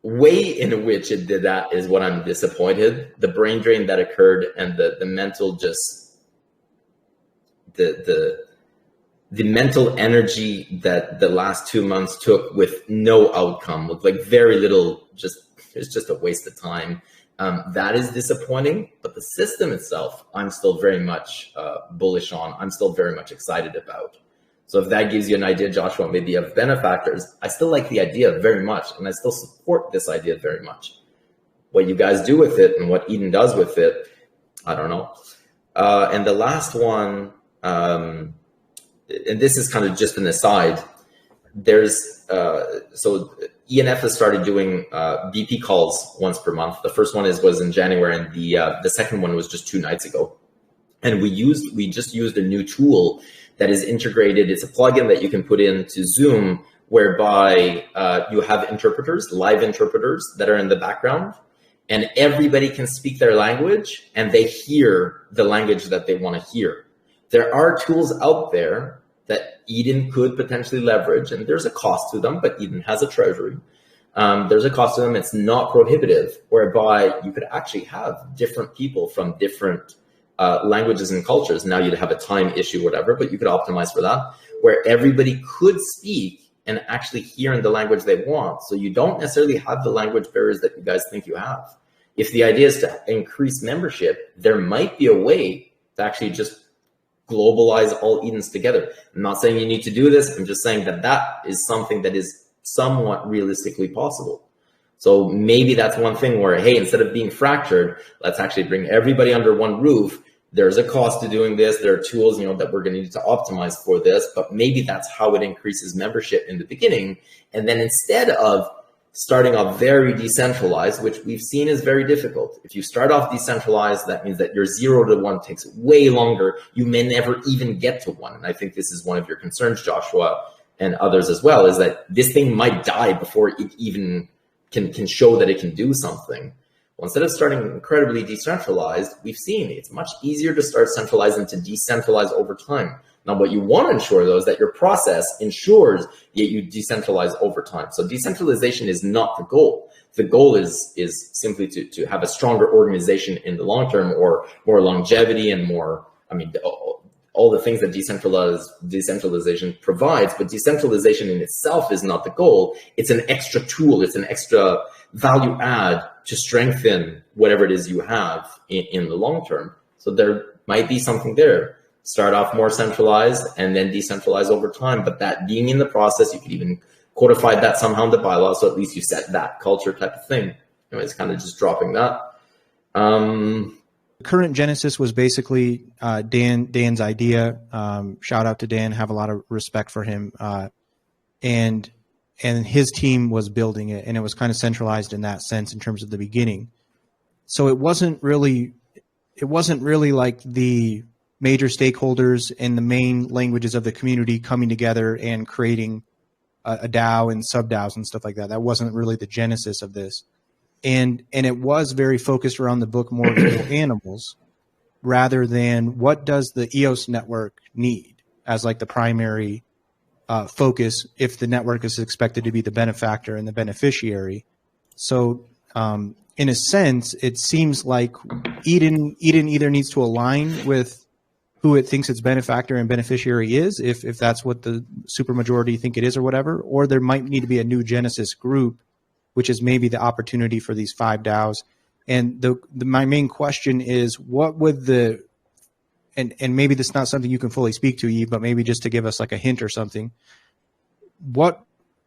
way in which it did that is what I'm disappointed. The brain drain that occurred and the mental the mental energy that the last 2 months took with no outcome, with very little, it's just a waste of time. That is disappointing, but the system itself, I'm still very much bullish on. I'm still very much excited about. So if that gives you an idea, Joshua, maybe of benefactors, I still like the idea very much, and I still support this idea very much. What you guys do with it and what Eden does with it, I don't know. And the last one, and this is kind of just an aside, there's, so ENF has started doing BP calls once per month. The first one was in January, and the second one was just 2 nights ago. And we just used a new tool that is integrated. It's a plugin that you can put into Zoom, whereby you have interpreters, live interpreters that are in the background, and everybody can speak their language and they hear the language that they want to hear. There are tools out there that Eden could potentially leverage, and there's a cost to them, but Eden has a treasury. There's a cost to them. It's not prohibitive, whereby you could actually have different people from different languages and cultures. Now you'd have a time issue, whatever, but you could optimize for that, where everybody could speak and actually hear in the language they want. So you don't necessarily have the language barriers that you guys think you have. If the idea is to increase membership, there might be a way to actually just globalize all Edens together. I'm not saying you need to do this. I'm just saying that that is something that is somewhat realistically possible. So maybe that's one thing where, hey, instead of being fractured, let's actually bring everybody under one roof. There's a cost to doing this. There are tools, that we're going to need to optimize for this, but maybe that's how it increases membership in the beginning. And then instead of starting off very decentralized, which we've seen is very difficult. If you start off decentralized, that means that your 0 to 1 takes way longer. You may never even get to 1. And I think this is one of your concerns, Joshua, and others as well, is that this thing might die before it even can show that it can do something. Well, instead of starting incredibly decentralized, we've seen it's much easier to start centralized than to decentralize over time. Now, what you want to ensure, though, is that your process ensures that you decentralize over time. So decentralization is not the goal. The goal is simply to have a stronger organization in the long term, or more longevity and more, all the things that decentralization provides. But decentralization in itself is not the goal. It's an extra tool. It's an extra value add to strengthen whatever it is you have in the long term. So there might be something there. Start off more centralized and then decentralize over time. But that being in the process, you could even codify that somehow in the bylaws. So at least you set that culture type of thing. It's kind of just dropping that. Current Genesis was basically Dan's idea. Shout out to Dan. Have a lot of respect for him. And his team was building it, and it was kind of centralized in that sense in terms of the beginning. So it wasn't really like the major stakeholders and the main languages of the community coming together and creating a DAO and sub-DAOs and stuff like that. That wasn't really the genesis of this. And it was very focused around the book More Evil Animals, rather than what does the EOS network need as like the primary focus if the network is expected to be the benefactor and the beneficiary. So in a sense, it seems like Eden either needs to align with who it thinks its benefactor and beneficiary is, if that's what the supermajority think it is or whatever, or there might need to be a new Genesis group, which is maybe the opportunity for these 5 DAOs. And my main question is, what would and maybe this is not something you can fully speak to, Yves, but maybe just to give us like a hint or something, what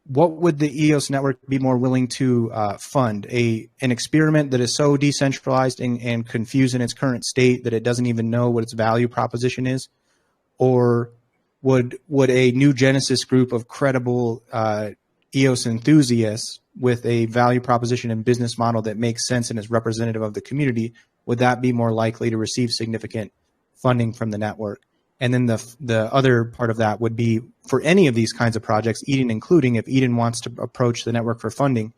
would the EOS network be more willing to fund? An experiment that is so decentralized and confused in its current state that it doesn't even know what its value proposition is? Or would a new Genesis group of credible EOS enthusiasts with a value proposition and business model that makes sense and is representative of the community, would that be more likely to receive significant funding from the network? And then the other part of that would be, for any of these kinds of projects, Eden including, if Eden wants to approach the network for funding,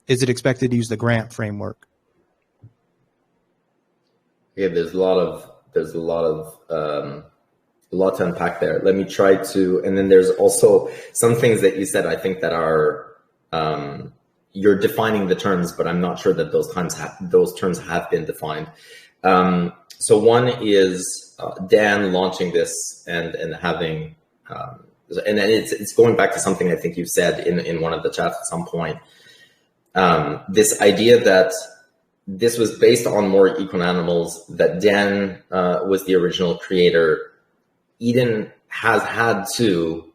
is it expected to use the grant framework? Yeah, there's a lot to unpack there. Let me try to, and then there's also some things that you said, I think, that are, you're defining the terms, but I'm not sure that those terms have been defined. So one is Dan launching this and having, and then it's going back to something I think you said in one of the chats at some point. This idea that this was based on More Equal Animals, that Dan was the original creator. Eden has had to,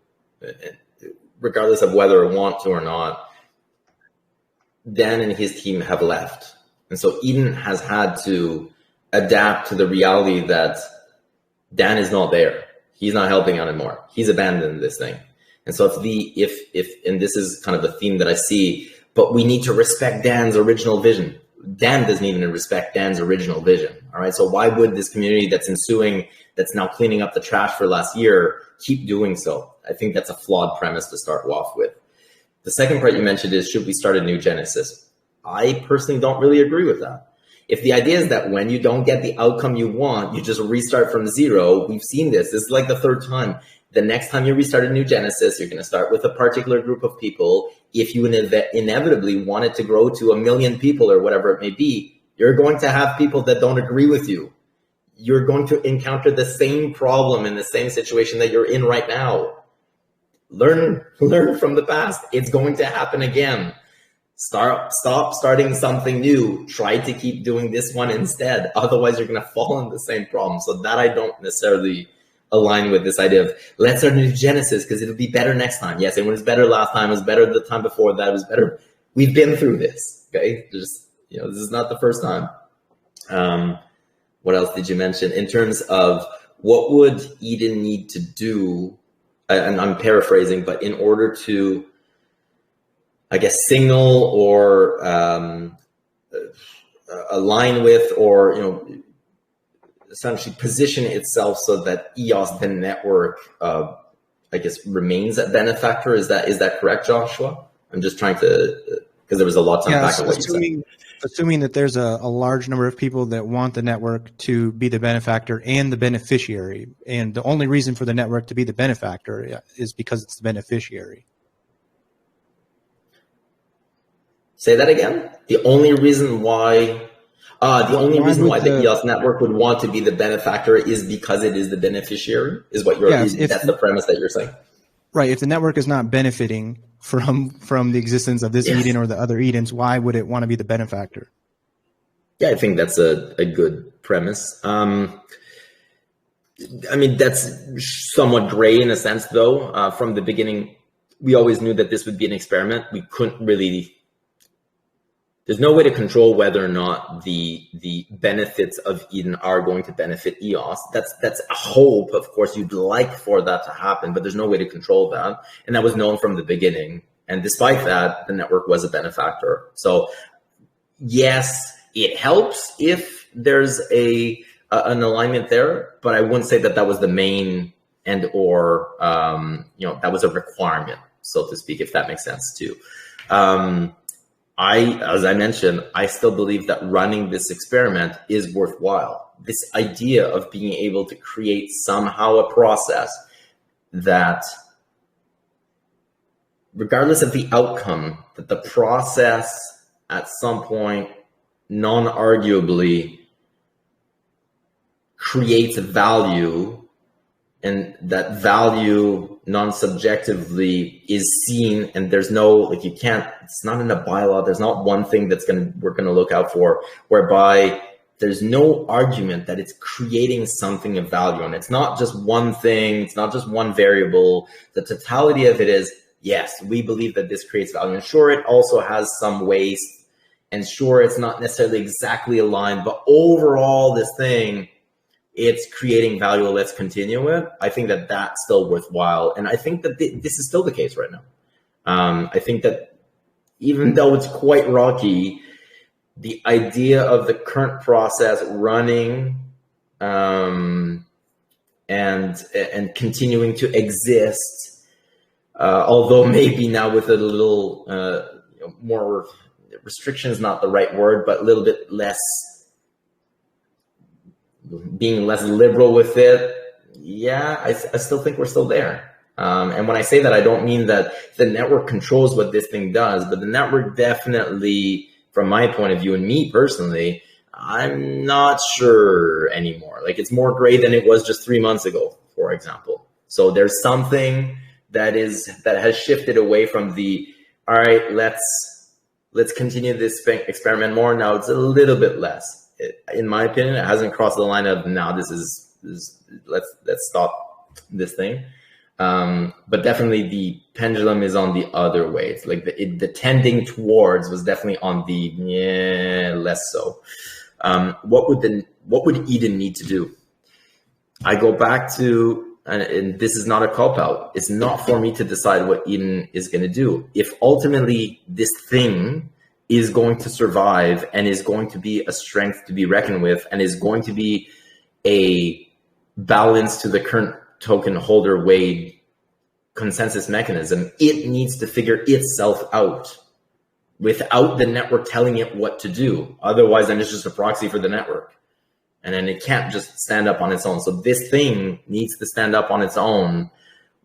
regardless of whether it want to or not, Dan and his team have left. And so Eden has had to adapt to the reality that Dan is not there. He's not helping out anymore. He's abandoned this thing. And so if and this is kind of the theme that I see, but we need to respect Dan's original vision. Dan doesn't even respect Dan's original vision. All right. So why would this community that's ensuing, that's now cleaning up the trash for last year, keep doing so? I think that's a flawed premise to start off with. The second part you mentioned is, should we start a new Genesis? I personally don't really agree with that. If the idea is that when you don't get the outcome you want, you just restart from zero, we've seen this. This is like the third time the next time you restart a new Genesis, you're going to start with a particular group of people. If you inevitably want it to grow to 1 million people or whatever it may be, you're going to have people that don't agree with you. You're going to encounter the same problem in the same situation that you're in right now. Learn from the past. It's going to happen again. Stop starting something new. Try to keep doing this one instead. Otherwise, you're going to fall in the same problem. So that I don't necessarily align with this idea of let's start a new Genesis because it'll be better next time. Yes, it was better last time. It was better the time before that. It was better. We've been through this. Okay, just this is not the first time. What else did you mention in terms of what would Eden need to do? And I'm paraphrasing, but in order to, I guess, signal or align with, or essentially position itself so that EOS, the network, I guess, remains a benefactor. Is that correct, Joshua? I'm just trying to, because there was a lot to unpack on what you said. Assuming that there's a large number of people that want the network to be the benefactor and the beneficiary, and the only reason for the network to be the benefactor is because it's the beneficiary. Say that again. The only reason why the EOS network would want to be the benefactor is because it is the beneficiary. Is what you're? That's the premise that you're saying. Right. If the network is not benefiting from the existence of this Eden or the other Edens, why would it want to be the benefactor? Yeah, I think that's a good premise. I mean, that's somewhat gray in a sense, though. From the beginning, we always knew that this would be an experiment. We couldn't really. There's no way to control whether or not the benefits of Eden are going to benefit EOS. That's a hope. Of course, you'd like for that to happen, but there's no way to control that. And that was known from the beginning. And despite that, the network was a benefactor. So yes, it helps if there's an alignment there, but I wouldn't say that was the main and or, that was a requirement, so to speak, if that makes sense too. As I mentioned, I still believe that running this experiment is worthwhile. This idea of being able to create somehow a process that, regardless of the outcome, that the process at some point non-arguably creates value, and that value non-subjectively is seen, and there's no, you can't, it's not in a bylaw, there's not one thing we're gonna look out for, whereby there's no argument that it's creating something of value. And it's not just one thing, it's not just one variable. The totality of it is, yes, we believe that this creates value. And sure, it also has some waste, and sure, it's not necessarily exactly aligned, but overall, this thing, it's creating value. Let's continue it. I think that that's still worthwhile. And I think that this is still the case right now. I think that even though it's quite rocky, the idea of the current process running and continuing to exist, although maybe now with a little more restriction is not the right word, but a little bit less, being less liberal with it. Yeah, I still think we're still there. And when I say that, I don't mean that the network controls what this thing does, but the network definitely, from my point of view and me personally, I'm not sure anymore. It's more gray than it was just 3 months ago, for example. So there's something that has shifted away from the, all right, let's continue this experiment more. Now it's a little bit less. In my opinion, it hasn't crossed the line of now this is let's stop this thing. But definitely the pendulum is on the other way. It's like the tending towards was definitely on the less so. What would Eden need to do? I go back to, and this is not a cop out. It's not for me to decide what Eden is going to do. If ultimately this thing is going to survive and is going to be a strength to be reckoned with and is going to be a balance to the current token holder weight consensus mechanism, it needs to figure itself out without the network telling it what to do. Otherwise, then it's just a proxy for the network. And then it can't just stand up on its own. So this thing needs to stand up on its own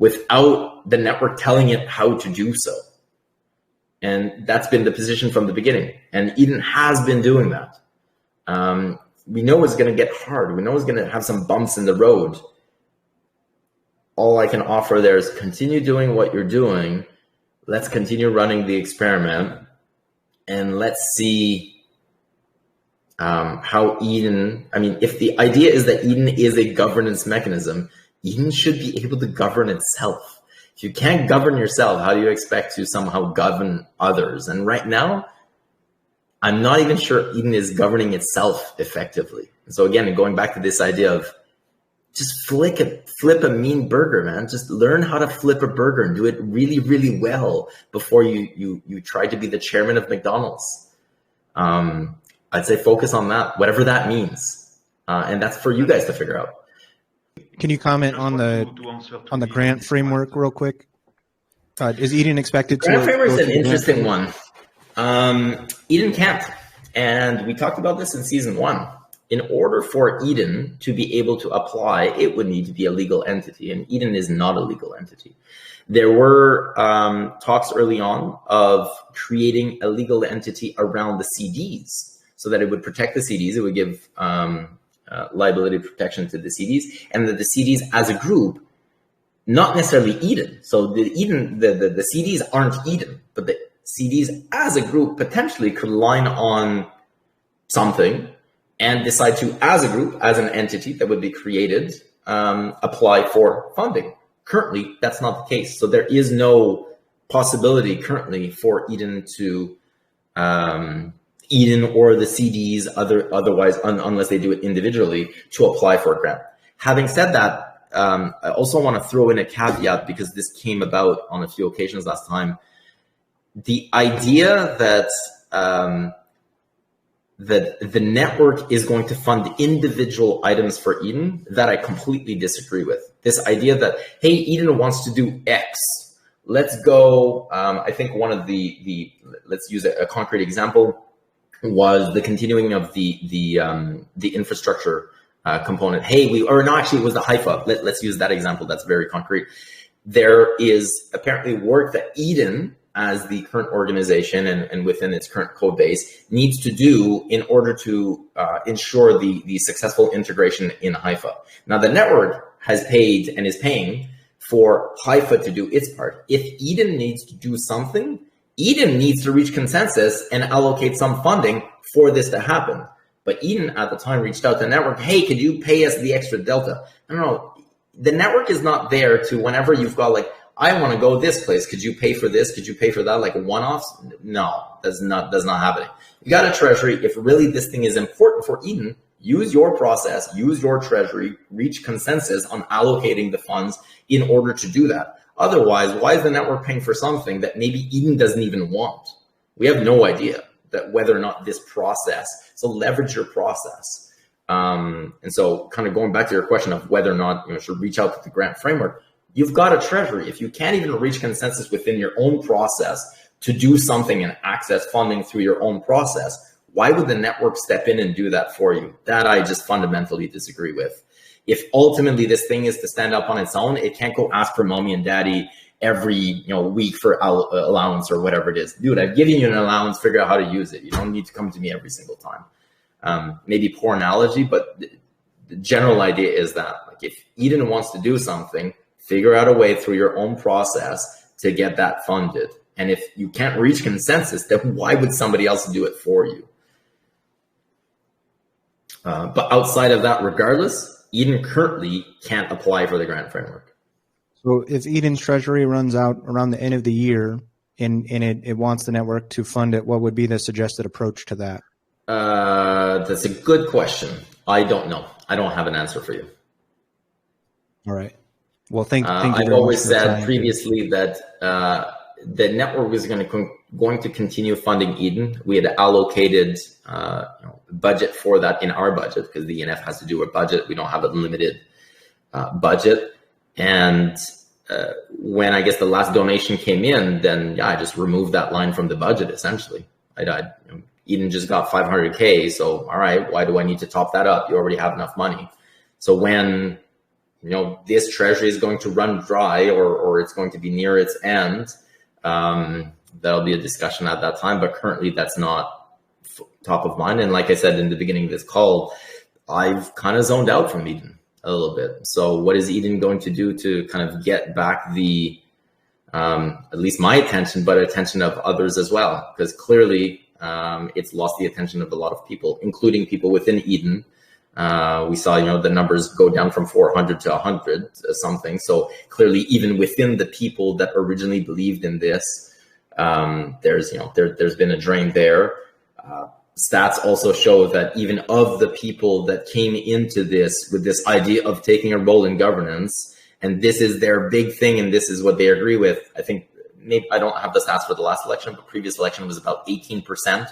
without the network telling it how to do so. And that's been the position from the beginning. And Eden has been doing that. We know it's going to get hard. We know it's going to have some bumps in the road. All I can offer there is continue doing what you're doing. Let's continue running the experiment. And let's see how Eden, I mean, if the idea is that Eden is a governance mechanism, Eden should be able to govern itself. If you can't govern yourself, how do you expect to somehow govern others? And right now, I'm not even sure Eden is governing itself effectively. And so again, going back to this idea of just flip a mean burger, man. Just learn how to flip a burger and do it really, really well before you try to be the chairman of McDonald's. I'd say focus on that, whatever that means. And that's for you guys to figure out. Can you comment on the grant framework real quick? Is Eden expected to? Grant framework is an interesting one. Eden can't, and we talked about this in season 1. In order for Eden to be able to apply, it would need to be a legal entity, and Eden is not a legal entity. There were talks early on of creating a legal entity around the CDs so that it would protect the CDs. It would give liability protection to the CDs, and that the CDs as a group, not necessarily Eden. So the CDs aren't Eden, but the CDs as a group potentially could line on something and decide to, as a group, as an entity that would be created, apply for funding. Currently, that's not the case. So there is no possibility currently for Eden to, Eden or the CDs otherwise, unless they do it individually, to apply for a grant. Having said that, I also want to throw in a caveat because this came about on a few occasions last time. The idea that that the network is going to fund individual items for Eden, that I completely disagree with. This idea that, hey, Eden wants to do X. Let's go. I think one of let's use a concrete example was the continuing of the infrastructure component. Hey, it was the Hypha. Let's use that example. That's very concrete. There is apparently work that Eden, as the current organization and within its current code base, needs to do in order to ensure the successful integration in Hypha. Now, the network has paid and is paying for Hypha to do its part. If Eden needs to do something, Eden needs to reach consensus and allocate some funding for this to happen. But Eden at the time reached out to the network, hey, could you pay us the extra delta? I don't know. The network is not there to, whenever you've got like, I want to go this place, could you pay for this? Could you pay for that? Like one-offs? No, that's not happening. You got a treasury. If really this thing is important for Eden, use your process, use your treasury, reach consensus on allocating the funds in order to do that. Otherwise, why is the network paying for something that maybe Eden doesn't even want? We have no idea that whether or not this process, so leverage your process. And so kind of going back to your question of whether or not you should reach out to the grant framework, you've got a treasury. If you can't even reach consensus within your own process to do something and access funding through your own process, why would the network step in and do that for you? That I just fundamentally disagree with. If ultimately this thing is to stand up on its own, it can't go ask for mommy and daddy every week for allowance or whatever it is. Dude, I've given you an allowance, figure out how to use it. You don't need to come to me every single time. Maybe poor analogy, but the general idea is that like if Eden wants to do something, figure out a way through your own process to get that funded. And if you can't reach consensus, then why would somebody else do it for you? But outside of that, regardless, Eden currently can't apply for the grant framework. So if Eden's treasury runs out around the end of the year and it wants the network to fund it, what would be the suggested approach to that? That's a good question. I don't know. I don't have an answer for you. All right. Well, thank you. I've always said previously that the network was going to continue funding Eden. We had allocated budget for that in our budget because the ENF has to do a budget. We don't have an unlimited budget. And when I guess the last donation came in, then I just removed that line from the budget essentially. Eden just got 500K. So, all right, why do I need to top that up? You already have enough money. So when this treasury is going to run dry or it's going to be near its end, that'll be a discussion at that time. But currently that's not top of mind. And like I said in the beginning of this call, I've kind of zoned out from Eden a little bit. So what is Eden going to do to kind of get back the, at least my attention, but attention of others as well? Because clearly it's lost the attention of a lot of people, including people within Eden. We saw, the numbers go down from 400 to 100 something. So clearly, even within the people that originally believed in this, there's been a drain there. Stats also show that even of the people that came into this with this idea of taking a role in governance, and this is their big thing, and this is what they agree with. I think maybe I don't have the stats for the last election, but previous election was about 18%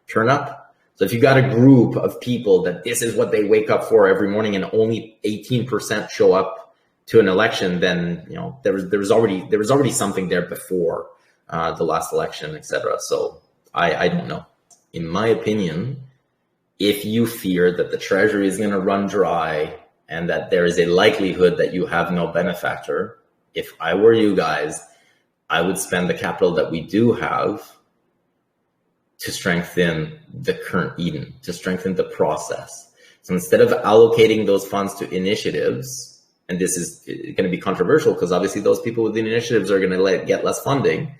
turn up. So if you got a group of people that this is what they wake up for every morning, and only 18% show up to an election, then there was already something there before the last election, etc. So I don't know. In my opinion, if you fear that the treasury is going to run dry and that there is a likelihood that you have no benefactor, if I were you guys, I would spend the capital that we do have to strengthen the current Eden, to strengthen the process. So instead of allocating those funds to initiatives, and this is going to be controversial because obviously those people within initiatives are going to get less funding.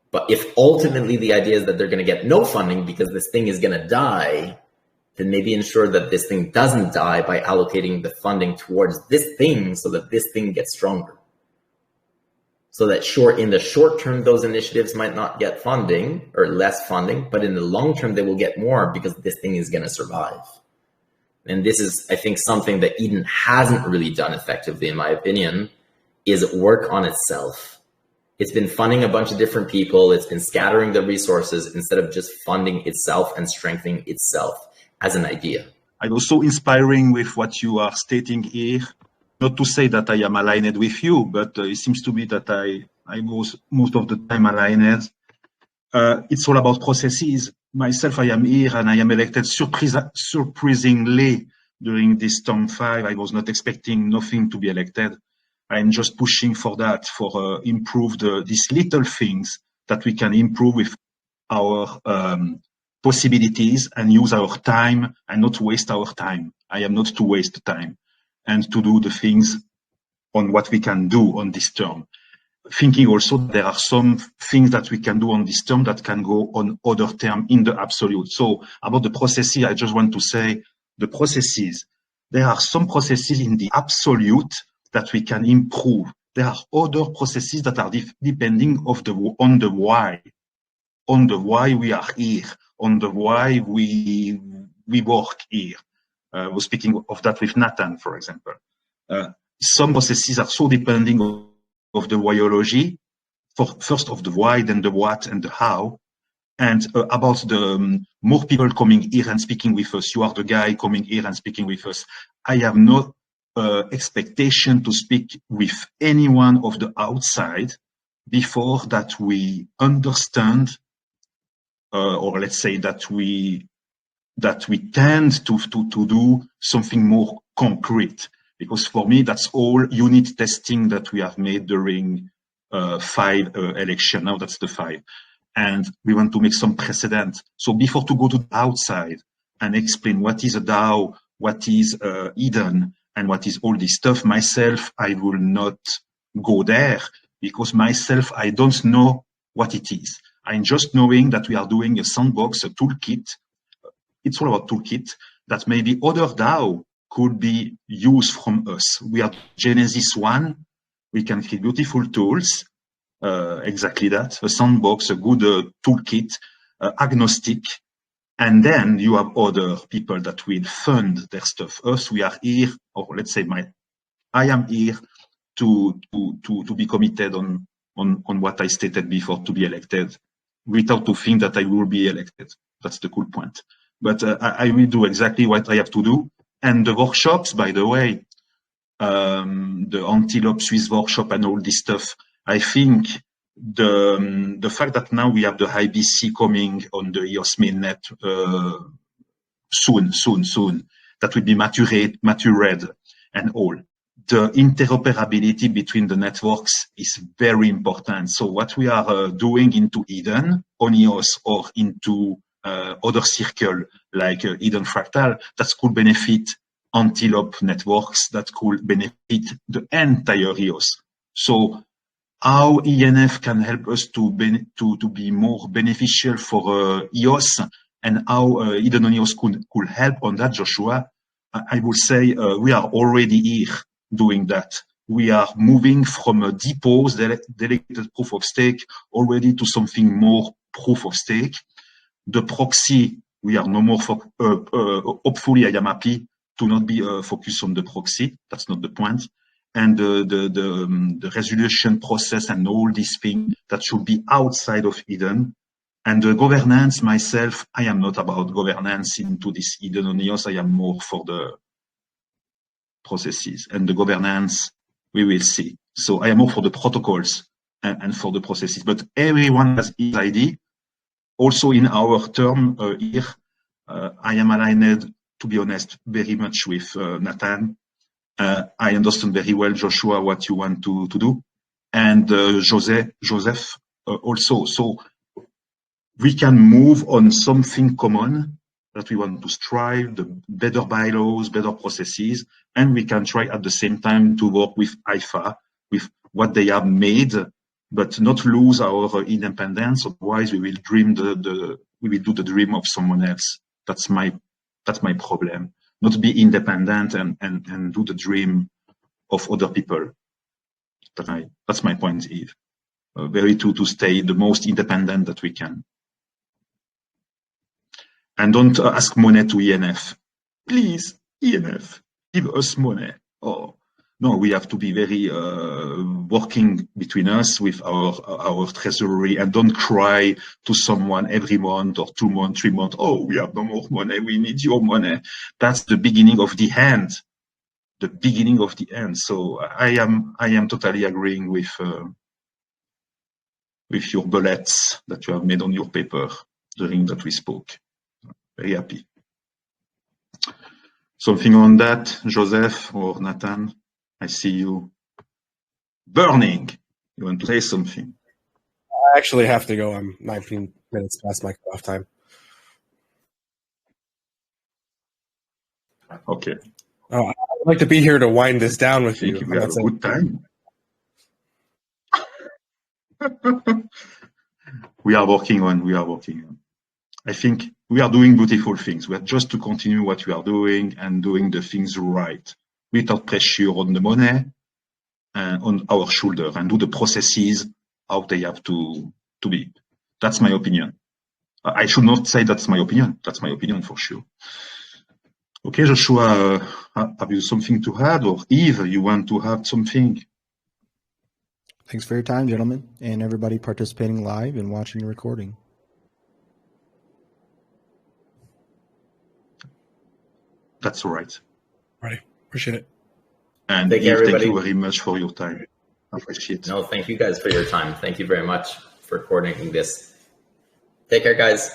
But if ultimately the idea is that they're going to get no funding because this thing is going to die, then maybe ensure that this thing doesn't die by allocating the funding towards this thing so that this thing gets stronger. So that in the short term, those initiatives might not get funding or less funding, but in the long term, they will get more because this thing is going to survive. And this is, I think, something that Eden hasn't really done effectively, in my opinion, is work on itself. It's been funding a bunch of different people. It's been scattering the resources instead of just funding itself and strengthening itself as an idea. I'm also inspiring with what you are stating here. Not to say that I am aligned with you, but it seems to be that I was most of the time aligned. It's all about processes. Myself, I am here and I am elected surprisingly during this term 5. I was not expecting nothing to be elected. I'm just pushing for that, for improve these little things that we can improve with our possibilities and use our time and not waste our time. I am not to waste time and to do the things on what we can do on this term. Thinking also there are some things that we can do on this term that can go on other term in the absolute. So about the processes, I just want to say the processes. There are some processes in the absolute that we can improve. There are other processes that are depending on the why we are here, on the why we work here. I was speaking of that with Nathan, for example. Some processes are so depending of the whyology, first of the why, then the what and the how. And about the more people coming here and speaking with us, you are the guy coming here and speaking with us. I have no expectation to speak with anyone of the outside before that we understand, or let's say that we tend to do something more concrete. Because for me, that's all unit testing that we have made during 5 election. Now that's the 5. And we want to make some precedent. So before to go to the outside and explain what is a DAO, what is Eden, and what is all this stuff, myself, I will not go there because myself, I don't know what it is. I'm just knowing that we are doing a sandbox, a toolkit. It's all about toolkit that maybe other DAO could be used from us. We are Genesis 1. We can create beautiful tools. Exactly that. A sandbox, a good toolkit, agnostic. And then you have other people that will fund their stuff. Us, we are here, or let's say I am here to be committed on what I stated before, to be elected, without to think that I will be elected. That's the cool point. But I will do exactly what I have to do. And the workshops, by the way, the Antelope Swiss workshop and all this stuff, I think the fact that now we have the IBC coming on the EOS mainnet soon, that will be matured and all. the interoperability between the networks is very important. So what we are doing into Eden on EOS or into other circle like Eden Fractal, that could benefit Antelope networks, that could benefit the entire EOS. So how ENF can help us to be more beneficial for EOS, and how Eden on EOS could help on that, Joshua, I would say we are already here doing that. We are moving from a depose, delegated proof of stake, already to something more proof of stake. The proxy, we are no more, hopefully I am happy to not be focused on the proxy. That's not the point. And the resolution process and all these things that should be outside of Eden. And the governance, myself, I am not about governance into this Eden on EOS. I am more for the processes. And the governance, we will see. So I am more for the protocols and for the processes. But everyone has his ID. Also in our term here, I am aligned, to be honest, very much with Nathan. I understand very well, Joshua, what you want to do. And Joseph also. So we can move on something common that we want to strive, the better bylaws, better processes, and we can try at the same time to work with Hypha, with what they have made, but not lose our independence. Otherwise, we will dream we will do the dream of someone else. That's my problem. Not be independent and do the dream of other people. That's my point, Yves. Very to stay the most independent that we can. And don't ask money to ENF. Please, ENF, give us money. Oh, no, we have to be very working between us with our treasury, and don't cry to someone every month or 2 months, 3 months. Oh, we have no more money. We need your money. That's the beginning of the end. The beginning of the end. So I am totally agreeing with your bullets that you have made on your paper during that we spoke. Very happy. Something on that, Joseph or Nathan? I see you burning. You want to say something? I actually have to go. I'm 19 minutes past my cutoff time. Okay. Oh, I'd like to be here to wind this down with you. We have a good time. We are working on. I think we are doing beautiful things. We are just to continue what we are doing and doing the things right, without pressure on the money and on our shoulder, and do the processes how they have to be. That's my opinion. I should not say that's my opinion. That's my opinion for sure. Okay, Joshua, have you something to add? Or Yves, you want to add something? Thanks for your time, gentlemen, and everybody participating live and watching the recording. That's all right. Right. Appreciate it. And thank Yves, everybody. Thank you very much for your time. I appreciate it. No, thank you guys for your time. Thank you very much for coordinating this. Take care, guys.